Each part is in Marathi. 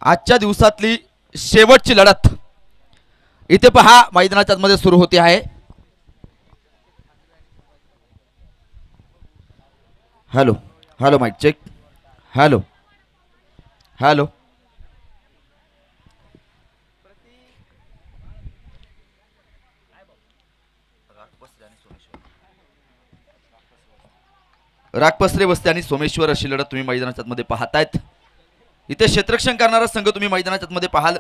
आजच्या दिवसातली शेवटची लढत इथे पहा मैदानाच्या मध्ये सुरू होते आहे। Hello hello mic check. Hello hello रागपसरे वस्ती आणि सोमेश्वर अशी लढत तुम्ही मैदानाच्या मध्ये पाहतायत। इथे क्षेत्ररक्षण करणारा संघ तुम्ही मैदानाच्या मध्ये पाहाल।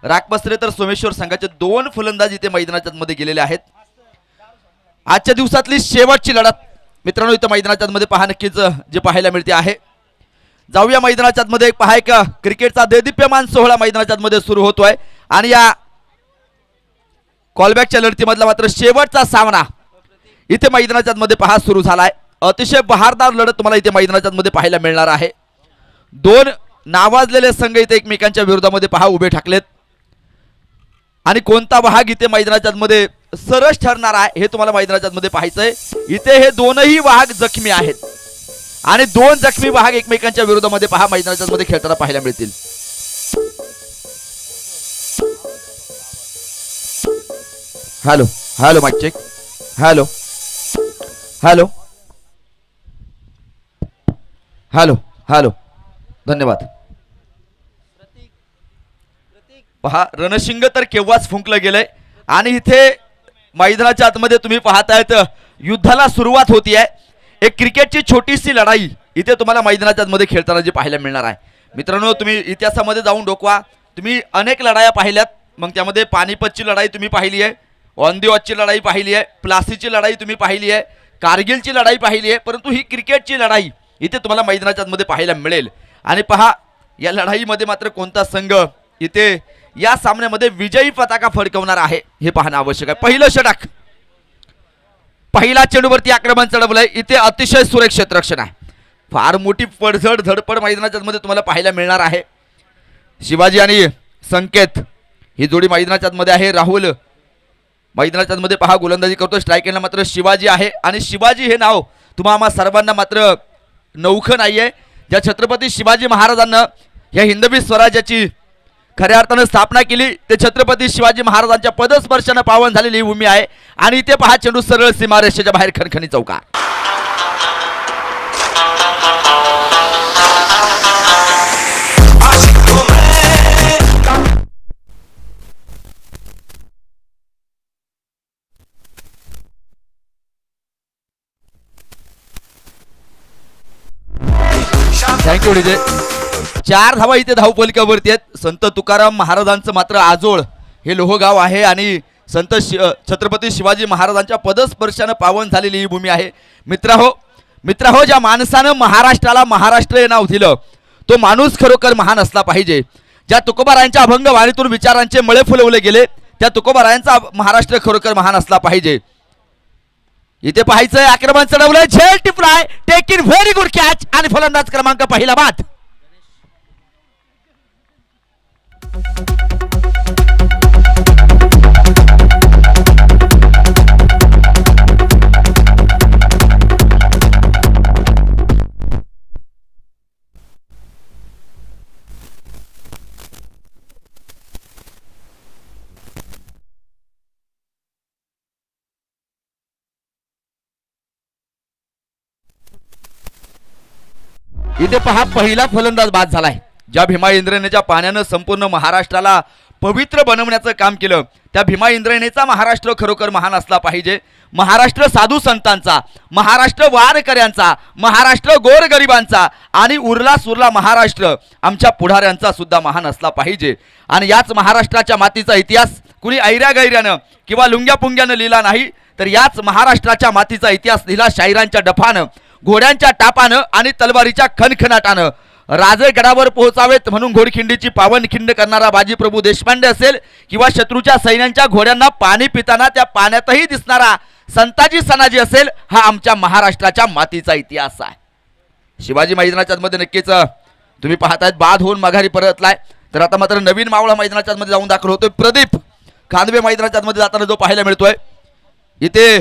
रागपसरे तर सोमेश्वर संघाचे दोन फलंदाज इथे मैदानाच्या मध्ये गेलेले आहेत। आजच्या दिवसातली शेवटची लढत मित्रांनो इथे मैदानाच्या मध्ये पहा नक्कीच जे पाहायला मिळते आहे। जाऊया मैदानाच्या मध्ये पहा एक क्रिकेटचा देदीप्यमान सोहळा मैदानाच्या मध्ये सुरू होतोय आणि या कॉलबॅकच्या लढतीमधला मात्र शेवटचा सामना इथे मैदानाच्या मध्ये पहा सुरू झालाय। अतिशय बहारदार लढत तुम्हाला इथे मैदानाच्या मध्ये पाहायला मिळणार आहे। दोन नावाजलेले संघ इथे एकमेकांच्या विरोधामध्ये पहा उभे ठाकलेत आणि कोणता वाहक इथे मैदानाच्या मध्ये सरस ठरणार आहे हे तुम्हाला मैदानाच्या मध्ये पाहायचंय। इथे हे दोनही वाहक जखमी आहेत आणि दोन जखमी वाहक एकमेकांच्या विरोधामध्ये पहा मैदानाच्या मध्ये खेळताना पाहायला मिळतील। Hello hello mic check. Hello hello hello hello धन्यवाद। पहा रणशिंग तर केव्हाच फुंकलं गेलंय आणि इथे मैदानाच्या आतमध्ये तुम्ही पाहतायत युद्धाला सुरुवात होती आहे। एक क्रिकेटची छोटीशी लढाई इथे तुम्हाला मैदानाच्या मध्ये खेळताना जी पाहायला मिळणार आहे। मित्रांनो तुम्ही इतिहासामध्ये जाऊन डोकवा, तुम्ही अनेक लढाया पाहिल्यात, मग त्यामध्ये पानिपतची लढाई तुम्ही पाहिली आहे, ऑन दी वॉचची लढाई पाहिली आहे, प्लासीची लढाई तुम्ही पाहिली आहे, कारगिलची लढाई पाहिली आहे, परंतु ही क्रिकेटची लढाई इथे तुम्हाला मैदानाच्या मध्ये पाहायला मिळेल। आणि पहा या लढाईमध्ये मात्र कोणता संघ इथे या सामन्यामध्ये विजयी पताका फडकवणार आहे हे पाहणं आवश्यक आहे। पहिलं षटक, पहिला चेंडूवरती आक्रमण चढवलंय, इथे अतिशय सुरेख क्षेत्ररक्षण आहे, फार मोठी पडझड धडपड मैदानाच्या मध्ये तुम्हाला पाहायला मिळणार आहे। शिवाजी आणि संकेत ही जोडी मैदानाच्या मध्ये आहे। राहुल मैदानाच्या मध्ये पहा गोलंदाजी करतो, स्ट्रायकरला मात्र शिवाजी आहे आणि शिवाजी हे नाव तुम्हा सर्वांना मात्र नौखं नाहीये। ज्या छत्रपती शिवाजी महाराजांना या हिंदवी स्वराज्याची खऱ्या अर्थानं स्थापना केली ते छत्रपती शिवाजी महाराजांच्या पदस्पर्शाने पावन झालेली ही भूमी आहे आणि इथे पहा चेंडू सरळ सीमारेषेच्या बाहेर खणखणी चौकार। Thank you DJ. 4 धावा इथे धावपलिकावरती आहेत। संत तुकाराम महाराजांचं मात्र आजोळ हे लोहगाव आहे आणि संत छत्रपती शिवाजी महाराजांच्या पदस्पर्शाने पावन झालेली ही भूमी आहे। मित्रहो ज्या माणसानं महाराष्ट्राला महाराष्ट्र हे नाव दिलं तो माणूस खरोखर महान असला पाहिजे। ज्या तुकोबारायांच्या अभंग वाणीतून विचारांचे मळे फुलवले गेले त्या तुकोबारायांचा महाराष्ट्र खरोखर महान असला पाहिजे। इथे पाहायचंय आक्रमण चढवलंय, झेल टिपलाय, take in very good catch आणि फलंदाज क्रमांक पहिला बाद। इथे पहा पहिला फलंदाज बाद झालाय। ज्या भीमा इंद्रायणीच्या पाण्यानं संपूर्ण महाराष्ट्राला पवित्र बनवण्याचं काम केलं त्या भीमा इंद्रायणीचा महाराष्ट्र खरोखर महान असला पाहिजे। महाराष्ट्र साधू संतांचा, महाराष्ट्र वारकऱ्यांचा, महाराष्ट्र गोरगरिबांचा आणि उरला सुरला महाराष्ट्र आमच्या पुढाऱ्यांचा सुद्धा महान असला पाहिजे। आणि याच महाराष्ट्राच्या मातीचा इतिहास कुणी ऐऱ्या गैऱ्यानं किंवा लुंग्या पुंग्यानं लिहिला नाही, तर याच महाराष्ट्राच्या मातीचा इतिहास लिहिला शाहिरांच्या डफानं, घोड्यांच्या टापानं आणि तलवारीच्या खणखणाटानं। राजगडावर पोहोचावेत म्हणून घोडखिंडीची पावनखिंड करणारा बाजीप्रभू देशपांडे असेल किंवा शत्रूच्या सैन्यांच्या घोड्यांना पाणी पिताना त्या पाण्यातही दिसणारा संताजी सनाजी असेल, हा आमच्या महाराष्ट्राच्या मातीचा इतिहास आहे। शिवाजी मैदानाच्या मध्ये नक्कीच तुम्ही पाहतायत बाद होऊन माघारी परतलाय, तर आता मात्र नवीन मावळा मैदानाच्या मध्ये जाऊन दाखल होतोय। प्रदीप खांदवे मैदानाच्या मध्ये जाताना जो पाहायला मिळतोय इथे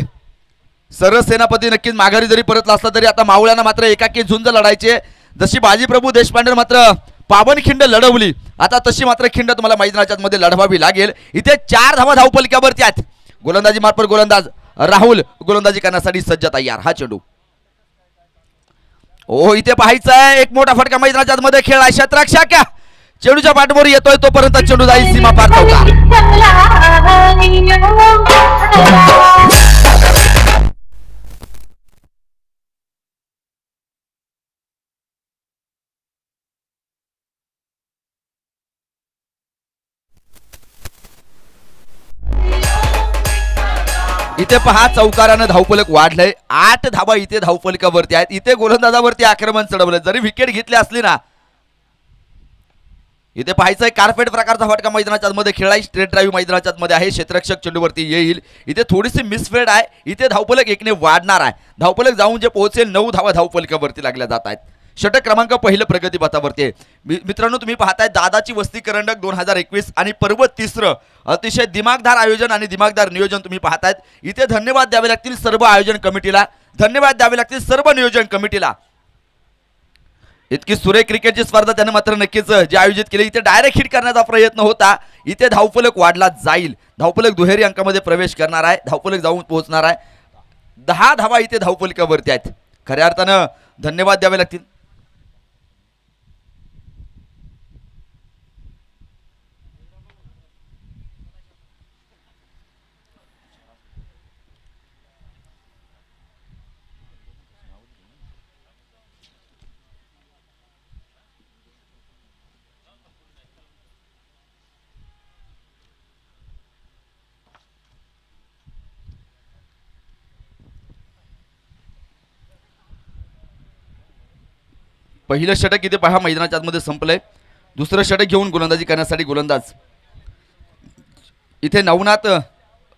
सरस सेनापती नक्कीच माघारी जरी परतला असला तरी आता मावळ्यांना मात्र एकाकी झुंज लढायची, जशी बाजीप्रभू देशपांडे मात्र पावनखिंड लढवली, आता तशी मात्र खिंड तुम्हाला मैदानाच्या मध्ये लढवावी लागेल. इथे 4 धावा धावपलक्यावरती आहेत. गोलंदाजी मार्फत गोलंदाज राहुल गोलंदाजी करण्यासाठी सज्ज तयार. हा चेंडू ओ इथे पाहायचा आहे, एक मोठा फटका मैदानाच्या मध्ये खेळला. क्षेत्ररक्षक चेंडूच्या पाठीवर येतोय, तोपर्यंत चेंडू जाईल सीमा पार चौकार. इथे पहा चौकारानं धावफलक वाढलंय. 8 धावा इथे धावफलकावरती आहेत. इथे गोलंदाजावरती आक्रमण चढवलं, जरी विकेट घेतली असली ना. इथे पाहायचंय कार्पेट प्रकारचा फटका मैदानाच्या मध्ये खेळाय. स्ट्रेट ड्राईव्ह मैदानाच्या मध्ये आहे. क्षेत्ररक्षक चेंडूवरती येईल. इथे थोडीशी मिसफेड आहे. इथे धावफलक 1 ने वाढणार आहे. धावफलक जाऊन जे पोहोचेल 9 धावा धावफलकावरती लागल्या जात आहेत. षटक क्रमांक पहिलं प्रगतीपथावरती आहे. मित्रांनो तुम्ही पाहताय दादाची वस्ती करंडक 2021 आणि पर्व 3 अतिशय दिमागदार आयोजन आणि दिमागदार नियोजन तुम्ही पाहतायत. इथे धन्यवाद द्यावे लागतील सर्व आयोजन कमिटीला, धन्यवाद द्यावे लागतील सर्व नियोजन कमिटीला. इतकी सुरेख क्रिकेटची स्पर्धा त्याने मात्र नक्कीच जे आयोजित केली. इथे डायरेक्ट हिट करण्याचा प्रयत्न होता. इथे धावफलक वाढला जाईल. धावफलक दुहेरी अंकामध्ये प्रवेश करणार आहे. धावफलक जाऊन पोहोचणार आहे. 10 धावा इथे धावफलकावरती आहेत. खऱ्या अर्थानं धन्यवाद द्यावे लागतील. पहिलं षटक इथे पहा मैदानाच्या आतमध्ये संपलंय. दुसरं षटक घेऊन गोलंदाजी करण्यासाठी गोलंदाज इथे नवनाथ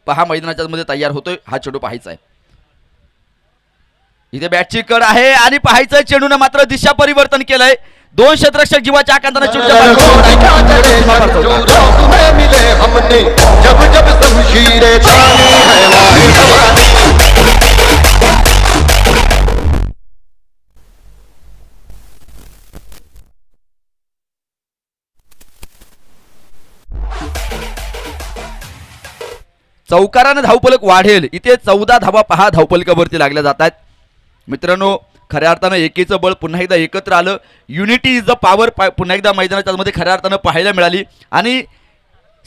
पहा मैदानाच्या मध्ये तयार होतोय. हा चेंडू पाहायचा आहे. इथे बॅटची कड आहे आणि पाहायचं चेंडूने मात्र दिशा परिवर्तन केलंय. 2 क्षेत्ररक्षक जीवाच्या आकांताने चौकाराने धावफलक वाढेल. इथे 14 धावा पहा धावफलकावरती लागल्या जात आहेत. मित्रांनो खऱ्या अर्थानं एकीचं बळ पुन्हा एकदा एकत्र आलं. युनिटी इज द पॉवर पुन्हा एकदा मैदानाच्या मध्ये खऱ्या अर्थानं पाहायला मिळाली आणि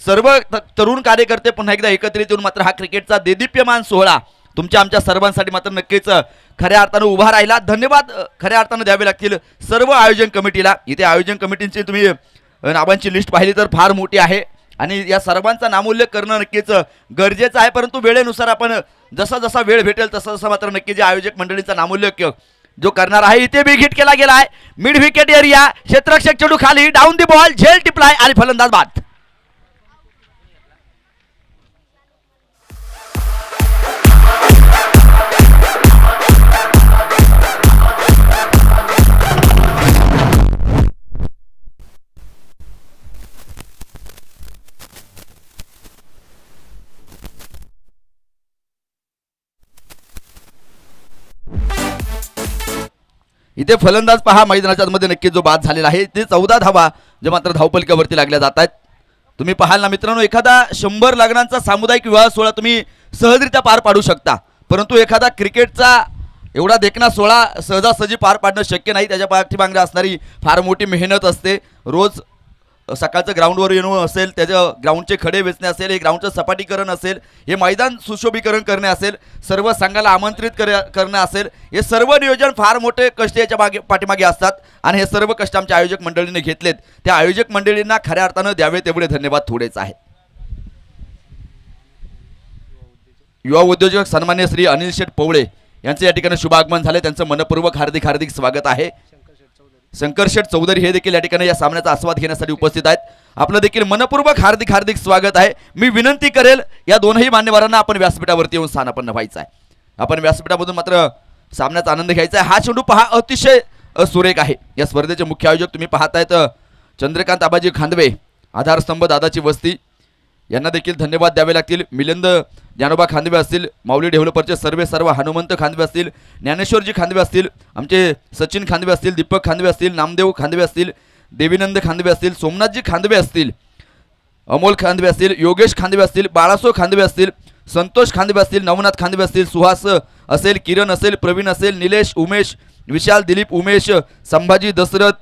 सर्व तरुण कार्यकर्ते पुन्हा एकदा एकत्रित येऊन मात्र हा क्रिकेटचा देदीप्यमान सोहळा तुमच्या आमच्या सर्वांसाठी मात्र नक्कीच खऱ्या अर्थानं उभा राहिला. धन्यवाद खऱ्या अर्थानं द्यावे लागतील सर्व आयोजन कमिटीला. इथे आयोजन कमिटींची तुम्ही नावांची लिस्ट पाहिली तर फार मोठी आहे आणि या सर्वांचा नामोल्लेख करणं नक्कीच गरजेचं आहे. परंतु वेळेनुसार आपण जसा जसा वेळ भेटेल तसं तसं मात्र नक्की जे आयोजक मंडळीचा नामोल्लेख जो करणार आहे. इथे बिग हिट केला गेला आहे. Mid wicket area. क्षेत्ररक्षक चेंडू खाली. Down the ball. झेल टिपलाय आणि फलंदाज बाद. इथे फलंदाज पहा मैदानाच्या मध्ये नक्की जो बाद झालेला आहे. ते 14 धावा जे मात्र धावफलकावरती लागल्या जात आहेत. तुम्ही पाहाल ना मित्रांनो, एखादा 100 लग्नांचा सामुदायिक विवाह सोहळा तुम्ही सहजरित्या पार पाडू शकता, परंतु एखादा क्रिकेटचा एवढा देखणा सोहळा सहजासहजी पार पाडणं शक्य नाही. त्याच्या पाठीमागे असणारी फार मोठी मेहनत असते. रोज सकाळचं ग्राउंडवर येणं असेल, त्याचं ग्राउंडचे खडे वेचणे असेल, हे ग्राउंडचं सपाटीकरण असेल, हे मैदान सुशोभीकरण करणे असेल, सर्व संघाला आमंत्रित करणं असेल, हे सर्व नियोजन फार मोठे कष्ट याच्या पाठीमागे असतात आणि हे सर्व कष्ट आमच्या आयोजक मंडळीने घेतलेत. त्या आयोजक मंडळींना खऱ्या अर्थानं द्यावे तेवढे धन्यवाद थोडेच आहेत. युवा उद्योजक सन्मान्य श्री अनिल शेठ पवळे यांचे या ठिकाणी शुभ आगमन झाले. त्यांचं मनपूर्वक हार्दिक हार्दिक स्वागत आहे. शंकर शेठ चौधरी हे देखील या ठिकाणी या सामन्याचा आस्वाद घेण्यासाठी उपस्थित आहेत. आपलं देखील मनपूर्वक हार्दिक हार्दिक स्वागत आहे. मी विनंती करेल या दोनही मान्यवरांना आपण व्यासपीठावरती येऊन स्थानापन्न व्हायचं आहे. आपण व्यासपीठामधून मात्र सामन्याचा आनंद घ्यायचा आहे. हा चेंडू पहा अतिशय सुरेख आहे. या स्पर्धेचे मुख्य आयोजक तुम्ही पाहतायत चंद्रकांत आबाजी खांदवे, आधारस्तंभ दादाची वस्ती, यांना देखील धन्यवाद द्यावे लागतील. मिलिंद ज्ञानोबा खांदवे असतील, माऊली डेव्हलपरचे सर्व हनुमंत खांदवे असतील, ज्ञानेश्वरजी खांदवे असतील, आमचे सचिन खांदवे असतील, दीपक खांदवे असतील, नामदेव खांदवे असतील, देवीनंद खांदवे असतील, सोमनाथजी खांदवे असतील, अमोल खांदवे असतील, योगेश खांदवे असतील, बाळासो खांदवे असतील, संतोष खांदवे असतील, नवनाथ खांदवे असतील, सुहास असेल, किरण असेल, प्रवीण असेल, निलेश, उमेश, विशाल, दिलीप, उमेश, संभाजी, दशरथ,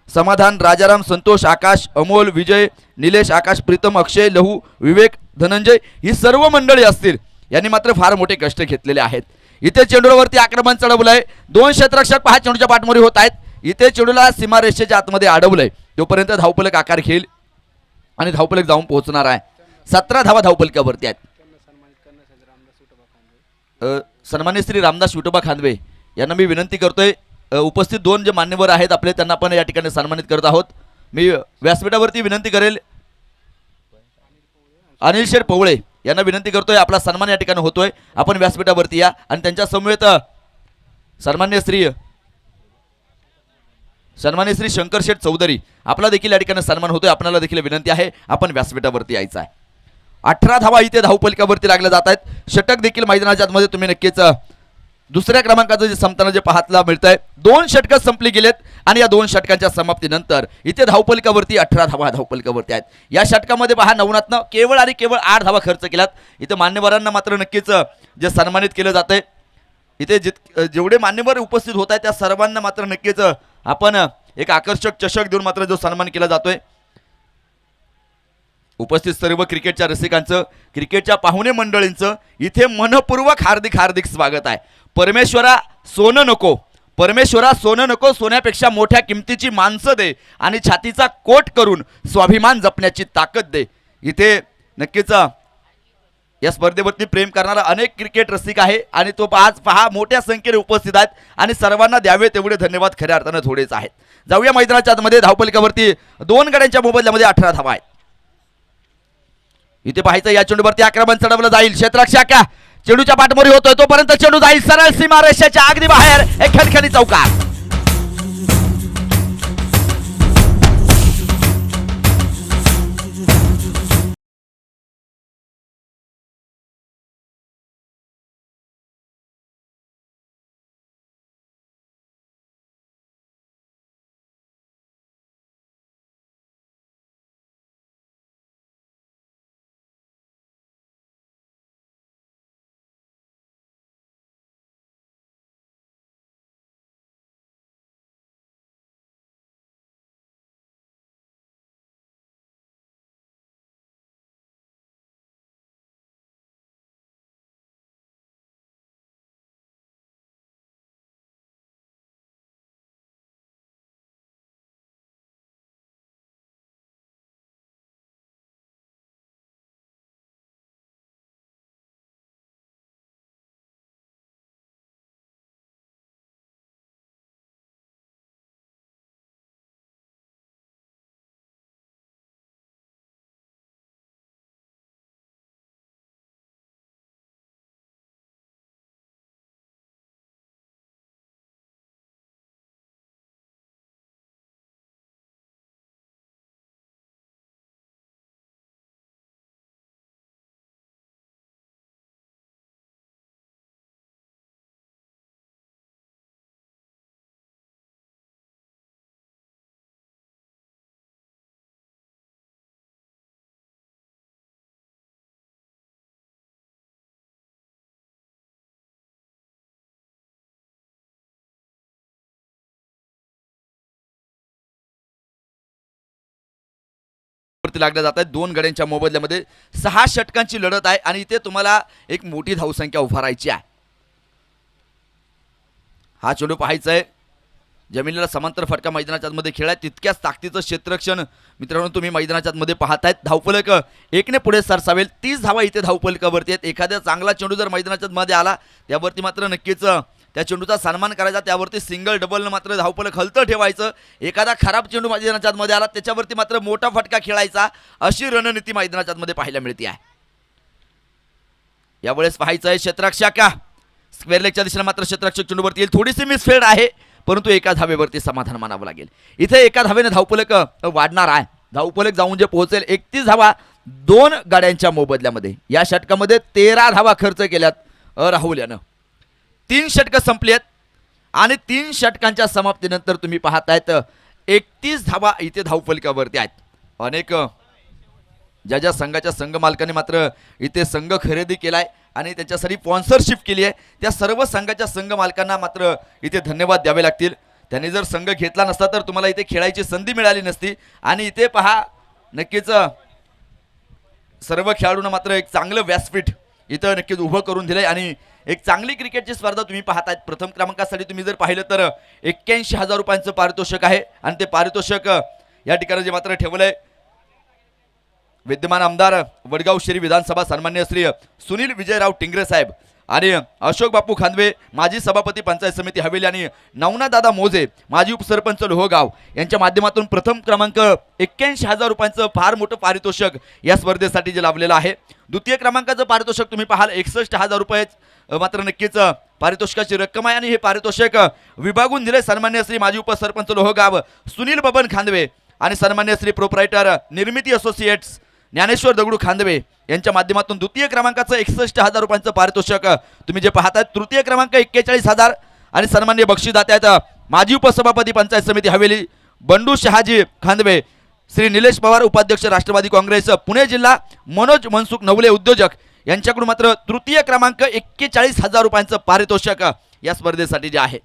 समाधान, राजाराम, संतोष, आकाश, अमोल, विजय, निलेश, आकाश, प्रीतम, अक्षय, लहू, विवेक, धनंजय ही सर्व मंडळी असतील. यांनी मात्र फार मोठे कष्ट घेतलेले आहेत. इथे चेंडूवरती आक्रमण चढवलंय. 2 क्षेत्ररक्षक पहा चेंडूच्या पाठमोरी होत आहेत. इथे चेंडूला सीमारेषेच्या आतमध्ये अडवलंय. तोपर्यंत धावफलक आकार घेईल आणि धावफलक जाऊन पोहोचणार आहे. 17 धावा धावफलकावरती आहेत. सन्मान्य श्री रामदास विठोबा खांदवे यांना मी विनंती करतोय, उपस्थित 2 जे मान्यवर आहेत आपले त्यांना आपण या ठिकाणी सन्मानित करत आहोत. मी व्यासपीठावरती विनंती करेल अनिल शेठ पवळे यांना विनंती करतोय, आपला सन्मान या ठिकाणी होतोय, आपण व्यासपीठावरती या आणि त्यांच्या समवेत सन्मान्य श्री शंकर शेठ चौधरी आपला देखील या ठिकाणी सन्मान होतोय. आपल्याला देखील विनंती आहे आपण व्यासपीठावरती यायचं आहे. 18 धावा इथे धावफलकावरती लागल्या जात आहेत. षटक देखील मैदानाच्या आतमध्ये तुम्ही नक्कीच दुसऱ्या क्रमांकाचं जे संपताना जे पाहायला मिळतंय. 2 षटकं संपली गेलेत आणि या 2 षटकांच्या समाप्तीनंतर इथे धावफलकावरती 18 धावा धावफलकावरती आहेत. या षटकामध्ये पहा नवनाथनं केवळ आणि केवळ 8 धावा खर्च केल्यात. इथे मान्यवरांना मात्र नक्कीच जे सन्मानित केलं जातंय, इथे जेवढे मान्यवर उपस्थित होत आहेत त्या सर्वांना मात्र नक्कीच आपण एक आकर्षक चषक देऊन मात्र जो सन्मान केला जातोय. उपस्थित सर्व क्रिकेटच्या रसिकांचं, क्रिकेटच्या पाहुणे मंडळींचं इथे मनपूर्वक हार्दिक हार्दिक स्वागत आहे. परमेश्वरा सोनं नको, परमेश्वरा सोनं नको, सोन्यापेक्षा मोठ्या किमतीची माणसं दे आणि छातीचा कोट करून स्वाभिमान जपण्याची ताकद दे. इथे नक्कीच या स्पर्धेवरती प्रेम करणारा अनेक क्रिकेट रसिक आहे आणि तो आज पहा मोठ्या संख्येने उपस्थित आहेत आणि सर्वांना द्यावे तेवढे धन्यवाद खऱ्या अर्थानं थोडेच आहेत. जाऊया मैदानाच्या आतमध्ये. धावफलकावरती 2 गड्यांच्या मोबदल्यामध्ये 18 धावा आहेत. इथे पाहायचं या चेंडूवरती आक्रमण चढवलं जाईल. क्षेत्ररक्षक चेंडूच्या पाठमोरी होतोय तोपर्यंत चेंडू जाईल सरळ सीमारेषेच्या अगदी बाहेर. एक खणखणी चौकार. लागल्या जात आहेत. 2 गड्यांच्या मोबदल्यामध्ये 6 षटकांची लढत आहे आणि इथे तुम्हाला एक मोठी धावसंख्या उभारायची आहे. हा चेंडू पाहायचा आहे. जमिनीला समांतर फटका मैदानाच्या आतमध्ये खेळाय तितक्याच ताकदीचं क्षेत्ररक्षण मित्रांनो तुम्ही मैदानाच्या आतमध्ये पाहतायत. धावफलक 1 ने पुढे सरसावेल. 30 धावा इथे धावफलकावरती आहेत. एखाद्या चांगला चेंडू जर मैदानाच्या मध्ये आला त्यावरती मात्र नक्कीच त्या चेंडूचा सन्मान करायचा. त्यावरती सिंगल डबलनं मात्र धावफलक हलतं ठेवायचं. एखादा खराब चेंडू मैदानाच्या आतमध्ये आला त्याच्यावरती मात्र मोठा फटका खेळायचा. अशी रणनीती मैदानाच्या आतमध्ये पाहायला मिळते आहे. यावेळेस पाहायचं आहे क्षेत्ररक्षक स्क्वेअर लेगच्या दिशेने मात्र क्षेत्ररक्षक चेंडूवरती येईल. थोडीशी मिसफील्ड आहे परंतु एका धावेवरती समाधान मानावं लागेल. इथे एका धावेने धावफलक वाढणार आहे. धावफलक जाऊन जे पोहोचेल 31 धावा 2 गाड्यांच्या मोबदल्यामध्ये. या षटकामध्ये 13 धावा खर्च केल्यात राहुल यानं. 3 षटकं संपली आहेत आणि 3 षटकांच्या समाप्तीनंतर तुम्ही पाहतायत 31 धावा इथे धावफलकावरती आहेत. अनेक ज्या संघाच्या संघ मालकांनी मात्र इथे संघ खरेदी केलाय आणि त्यांच्यासाठी स्पॉन्सरशिप केली आहे, त्या सर्व संघाच्या संघ मालकांना मात्र इथे धन्यवाद द्यावे लागतील. त्यांनी जर संघ घेतला नसता तर तुम्हाला इथे खेळायची संधी मिळाली नसती. आणि इथे पहा नक्कीच सर्व खेळाडूंना मात्र एक चांगलं व्यासपीठ इथं नक्कीच उभं करून दिलंय आणि एक चांगली क्रिकेटची स्पर्धा तुम्ही पाहतायत. प्रथम क्रमांकासाठी तुम्ही जर पाहिलं तर 81,000 रुपयांचं पारितोषिक आहे आणि ते पारितोषिक या ठिकाणी जे मात्र ठेवलंय विद्यमान आमदार वडगाव शहरी विधानसभा सन्मान्य श्री सुनील विजयराव टिंगरे साहेब आणि अशोक बापू खांदवे माजी सभापती पंचायत समिती हवेली आणि नवनाथ दादा मोजे माजी उपसरपंच लोहगाव यांच्या माध्यमातून प्रथम क्रमांक 81,000 रुपयांचं फार मोठं पारितोषिक या स्पर्धेसाठी जे लाभलेलं आहे. द्वितीय क्रमांकाचं पारितोषिक तुम्ही पाहाल 61,000 रुपये मात्र नक्कीच पारितोषिकाची रक्कम आहे आणि हे पारितोषिक विभागून दिले सन्मान्य श्री माजी उपसरपंच लोहगाव सुनील बबन खांदवे आणि सन्मान्य श्री प्रोप्रायटर निर्मिती असोसिएट्स ज्ञानेश्वर दगडू खांदवे यांच्या माध्यमातून. द्वितीय क्रमांकाचं 61,000 रुपयांचं पारितोषिक तुम्ही जे पाहताय. तृतीय क्रमांक 41,000 आणि सन्मान्य बक्षीसदाते आहेत माजी उपसभापती पंचायत समिती हवेली बंडू शहाजी खांदवे, श्री निलेश पवार उपाध्यक्ष राष्ट्रवादी काँग्रेस पुणे जिल्हा, मनोज मनसुख नवले उद्योजक यांच्याकडून मात्र तृतीय क्रमांक 41,000 रुपयांचं पारितोषिक या स्पर्धेसाठी जे आहे.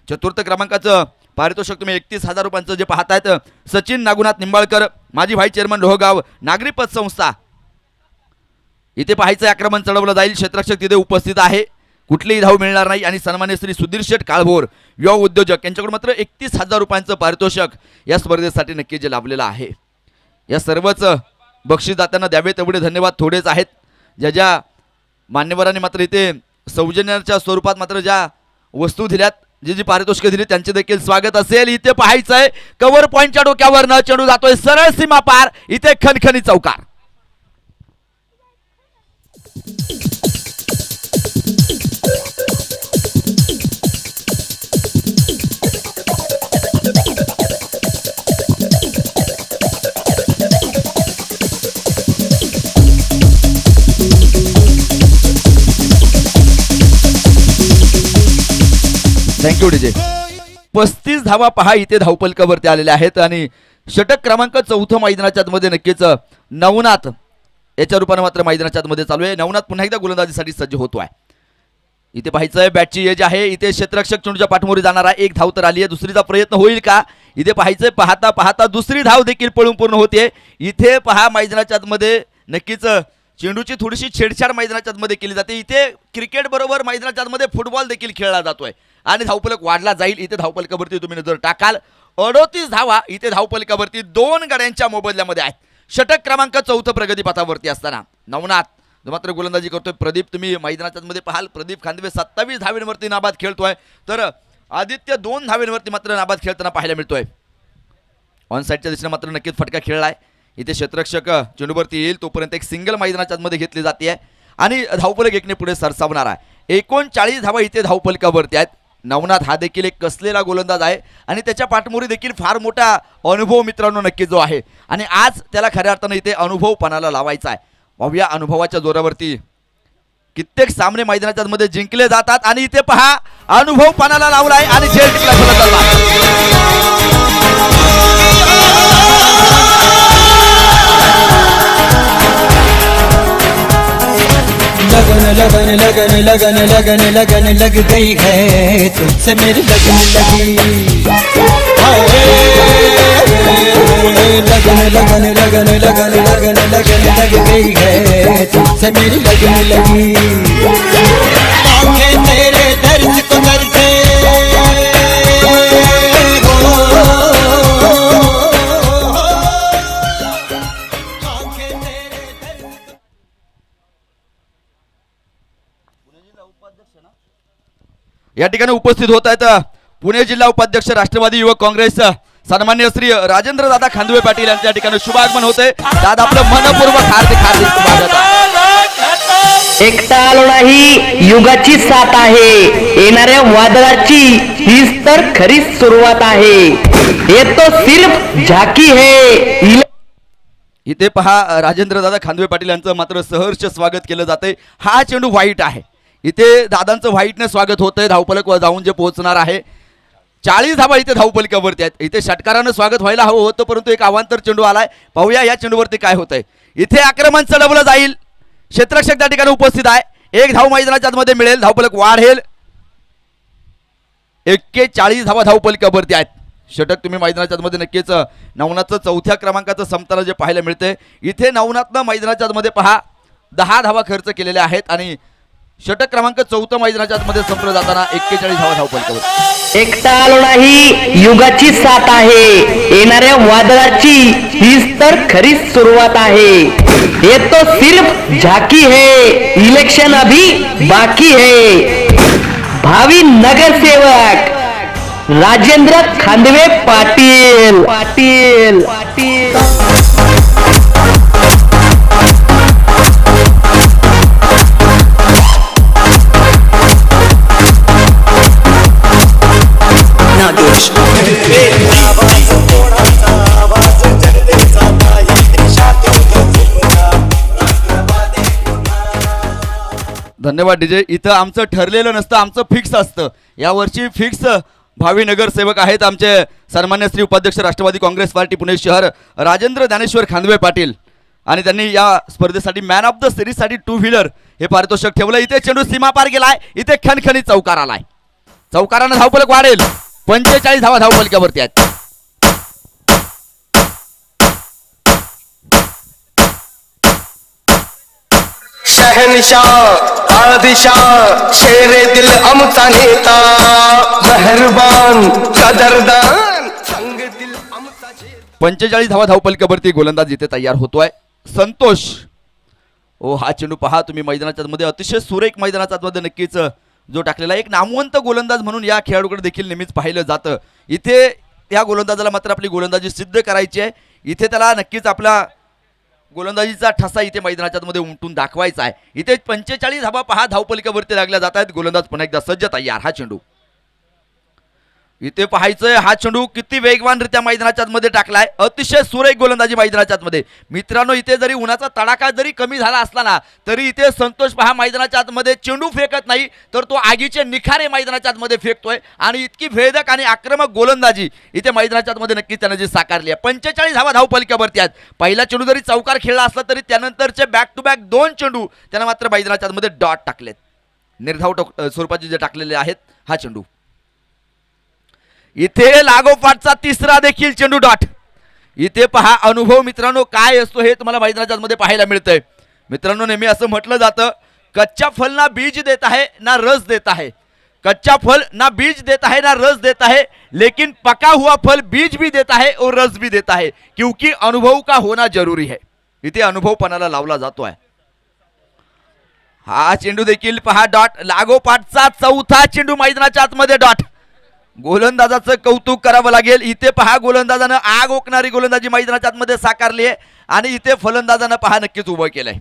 चतुर्थ क्रमांकाचं पारितोषिक तुम्ही 31,000 रुपयांचं जे पाहतायत सचिन नागुनाथ निंबाळकर माजी व्हाईस चेअरमन लोहगाव नागरी पतसंस्था. इथे पाहायचं आक्रमण चढवलं जाईल, क्षेत्ररक्षक तिथे उपस्थित आहे, कुठलीही धाव मिळणार नाही आणि सन्मान्य श्री सुधीर शेठ काळभोर युवा उद्योजक यांच्याकडून मात्र 31,000 रुपयांचं पारितोषिक या स्पर्धेसाठी नक्की जे लाभलेलं आहे. या सर्वच बक्षीसदात्यांना द्यावे तेवढे धन्यवाद थोडेच आहेत. ज्या मान्यवरांनी मात्र इथे सौजन्याच्या स्वरूपात मात्र ज्या वस्तू दिल्यात जी पारितोषिके दिली त्यांचे देखील स्वागत असेल. इथे पाहायचंय कव्हर पॉइंटच्या डोक्यावर न चेंडू जातोय सरळ सीमा पार, इथे खणखणी चौकार. Thank you DJ. 35 धावा पहा इथे धावपलकावरती आलेल्या आहेत आणि षटक क्रमांक 4 मैदानाच्या आतमध्ये नक्कीच नवनाथ याच्या रूपाने मात्र मैदानाच्या आतमध्ये चालू आहे. नवनाथ पुन्हा एकदा गोलंदाजीसाठी सज्ज होतो आहे. इथे पाहायचंय बॅटची एज आहे, इथे क्षेत्ररक्षक चेंडूच्या पाठमोरी जाणार आहे. एक धाव तर आली आहे, दुसरीचा प्रयत्न होईल का? इथे पाहायचंय पाहता पाहता दुसरी धाव देखील पळून पूर्ण होते. इथे पहा मैदानाच्या आतमध्ये नक्कीच चेंडूची थोडीशी छेडछाड मैदानाच्या आतमध्ये केली जाते. इथे क्रिकेट बरोबर मैदानाच्या आतमध्ये फुटबॉल देखील खेळला जातोय आणि धावफलक वाढला जाईल. इथे धावफलकावरती तुम्ही नजर टाकाल 38 धावा इथे धावफलकावरती 2 गड्यांच्या मोबदल्यामध्ये आहेत. षटक क्रमांक 4 प्रगतीपथावरती असताना नवनाथ जो मात्र गोलंदाजी करतोय. प्रदीप तुम्ही मैदानाच्या मध्ये पाहाल प्रदीप खांदवे 27 धावेंवरती नाबाद खेळतोय तर आदित्य 2 धावेंवरती मात्र नाबाद खेळताना पाहायला मिळतोय. ऑन साईडच्या दिशेने मात्र नक्कीच फटका खेळलाय. इथे क्षेत्ररक्षक चेंडूवरती येईल तोपर्यंत एक सिंगल मैदानाच्या मध्ये घेतली जाते आणि धावफलक एकने पुढे सरसावणार आहे. 39 धावा इथे धावफलकावरती आहेत. नवनाथ हा देखील एक कसलेला गोलंदाज आहे आणि त्याच्या पाठमोरी देखील फार मोठा अनुभव मित्रांनो नक्की जो आहे आणि आज त्याला खऱ्या अर्थाने इथे अनुभव पणाला लावायचा आहे. या अनुभवाच्या जोरावरती कित्येक सामने मैदानाच्या मध्ये जिंकले जातात आणि इथे पहा अनुभव पणाला लावलाय आणि झेल टिकला लगन लगन लगन लगन लगन लगन लग गई है तुझसे मेरी लगन लगी. लगन लगन लगन लगन लगन लगन लग गई है तुझसे मेरी लगन लगी. आंखें तेरे दर्द को दर्द या ठिकाणी उपस्थित होत आहेत पुणे जिल्हा उपाध्यक्ष राष्ट्रवादी युवक काँग्रेस सन्मान्य श्री राजेंद्र दादा खांदवे पाटील यांच्या ठिकाणी शुभागमन होते. दादा आपलं मनपूर्वक हार्दिक हार्दिक स्वागत आहे. एकटा आलो नाही युगाची साथ आहे, येणाऱ्या वादळाची हीच तर खरी सुरुवात आहे. ये तो सिर्फ झाकी है. इथे पहा राजेंद्र दादा खांदवे पाटील यांचं मात्र सहर्ष स्वागत केलं जाते. हा चेंडू व्हाईट आहे. इथे दादांचं व्हाईटने स्वागत होतंय. धावफलक जाऊन जे पोहोचणार आहे 40 धावा इथे धावपलिकावरती आहेत. इथे षटकारानं स्वागत व्हायला हवं होतं, परंतु एक अवांतर चेंडू आलाय. पाहूया या चेंडूवरती काय होतंय. इथे आक्रमण चढवलं जाईल. क्षेत्ररक्षक त्या ठिकाणी उपस्थित आहे. एक धाव मैदानाच्या आतमध्ये मिळेल. धावपलक वाढेल. 41 धावा धावपलिकावरती आहेत. षटक तुम्ही मैदानाच्या आतमध्ये नक्कीच नवनाथचं 4थ्या क्रमांकाचं समताना जे पाहायला मिळते. इथे नवनाथनं मैदानाच्या आतमध्ये पहा 10 धावा खर्च केलेल्या आहेत आणि षटक क्रमांक 4 मैदानाच्या आतमध्ये संपलं जाताना 41 धावा धावपलिकावर. एकटा आलो नाही, युगाची साथ आहे. येणाऱ्या वादळाची हीच तर खरी सुरुवात आहे. ये तो सिर्फ झाकी है, इलेक्शन अभी बाकी है. भावी नगरसेवक राजेंद्र खांदवे पाटील पाटील पाटील. नागेश धन्यवाद डीजे. इथं आमचं ठरलेलं नसतं, आमचं फिक्स असतं. यावर्षी फिक्स भावी नगरसेवक आहेत आमचे सन्मान्य श्री उपाध्यक्ष राष्ट्रवादी काँग्रेस पार्टी पुणे शहर राजेंद्र ज्ञानेश्वर खांदवे पाटील. आणि त्यांनी या स्पर्धेसाठी मॅन ऑफ द सिरीजसाठी 2 व्हीलर हे पारितोषिक ठेवलं. इथे चेंडू सीमा पार गेलाय. इथे खणखणीत चौकार आलाय. चौकारानं धावपलक वाढेल. 45 धावा धावपलकावरती आहेत. शहनशाह आदिशाह शेरे दिल आमचा नेता मेहरबान कदरदान संग दिल आमचा 45 धावा धावपलकावरती गोलंदाज इथे तयार होतोय. संतोष. ओ हा चेंडू पहा तुम्ही मैदानाच्या मध्ये अतिशय सुरेख मैदानाच्या मध्ये नक्कीच जो टाकलेला एक नामवंत गोलंदाज म्हणून या खेळाडूकडे देखील नेहमीच पाहिलं जातं. इथे या गोलंदाजाला मात्र आपली गोलंदाजी सिद्ध करायची आहे. इथे त्याला नक्कीच आपला गोलंदाजीचा ठसा इथे मैदानाच्या मध्ये उमटून दाखवायचा आहे. इथे 45 धावा पहा धावपलिकावरती लागल्या जात आहेत. गोलंदाज पुन्हा एकदा सज्ज तयार. हा चेंडू इथे पाहायचंय. हा चेंडू किती वेगवानरित्या मैदानाच्या मध्ये टाकलाय. अतिशय सुरेख गोलंदाजी मैदानाच्या मध्ये. मित्रांनो इथे जरी उन्हाचा तडाखा जरी कमी झाला असला ना तरी इथे संतोष पहा मैदानाच्या आतमध्ये चेंडू फेकत नाही तर तो आगीचे निखारे मैदानाच्या आतमध्ये फेकतोय. आणि इतकी भेदक आणि आक्रमक गोलंदाजी इथे मैदानाच्या आतमध्ये नक्कीच त्याने जी साकारली आहे. 45 धावा धावपलिकावरती आहेत. पहिला चेंडू जरी चौकार खेळला असला तरी त्यानंतरचे बॅक टू बॅक 2 चेंडू त्याने मात्र मैदानाच्या आतमध्ये डॉट टाकलेत. निर्धाव स्वरूपाचे जे टाकलेले आहेत. हा चेंडू इथे लागोपाठचा तिसरा देखील चेंडू डॉट. इथे पहा अनुभव मित्रांनो काय असतो हे तुम्हाला मैदानाच्या मध्ये पाहायला मिळतंय. मित्रांनो नेहमी असं म्हटलं जातं कच्चा फल ना बीज देता है ना रस देता है. कच्चा फल ना बीज देता है ना रस देता है लेकिन पका हुआ फल बीज भी देता है और रस भी देता है क्योंकि अनुभव का होना जरूरी है. इथे अनुभवपणाला लावला जातोय. हा चेंडू देखील पहा डॉट. लागोपाठचा चौथा चेंडू मैदानाच्या आतमध्ये डॉट. गोलंदाजाचं कौतुक करावं लागेल. इथे पहा गोलंदाजानं आग ओकणारी गोलंदाजी मैदानाच्या आतमध्ये साकारली आहे आणि इथे फलंदाजानं पहा नक्कीच उभं केलंय.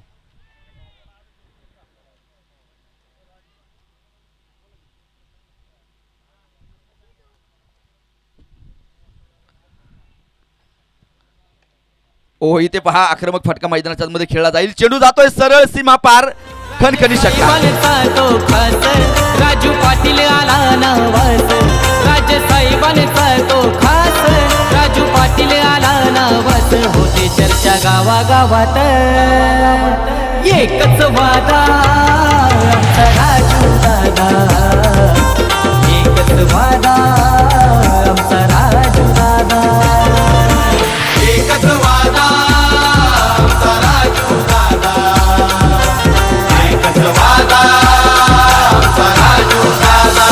ओ इथे पहा आक्रमक फटका मैदानाच्या मध्ये खेळला जाईल. चेंडू जातोय सरळ सीमा पार. खणखणी षटकार. राजू पाटील आला नवास. राज साहेबांचा तो खास. राजू पाटील आला नवास. होते चर्चा गावागावात. एकच वादा आमचा राजू दादा. एकच वादा आमचा राजू दादा. एकच वादा आमचा राजू दादा. एकच वादा आमचा राजू दादा.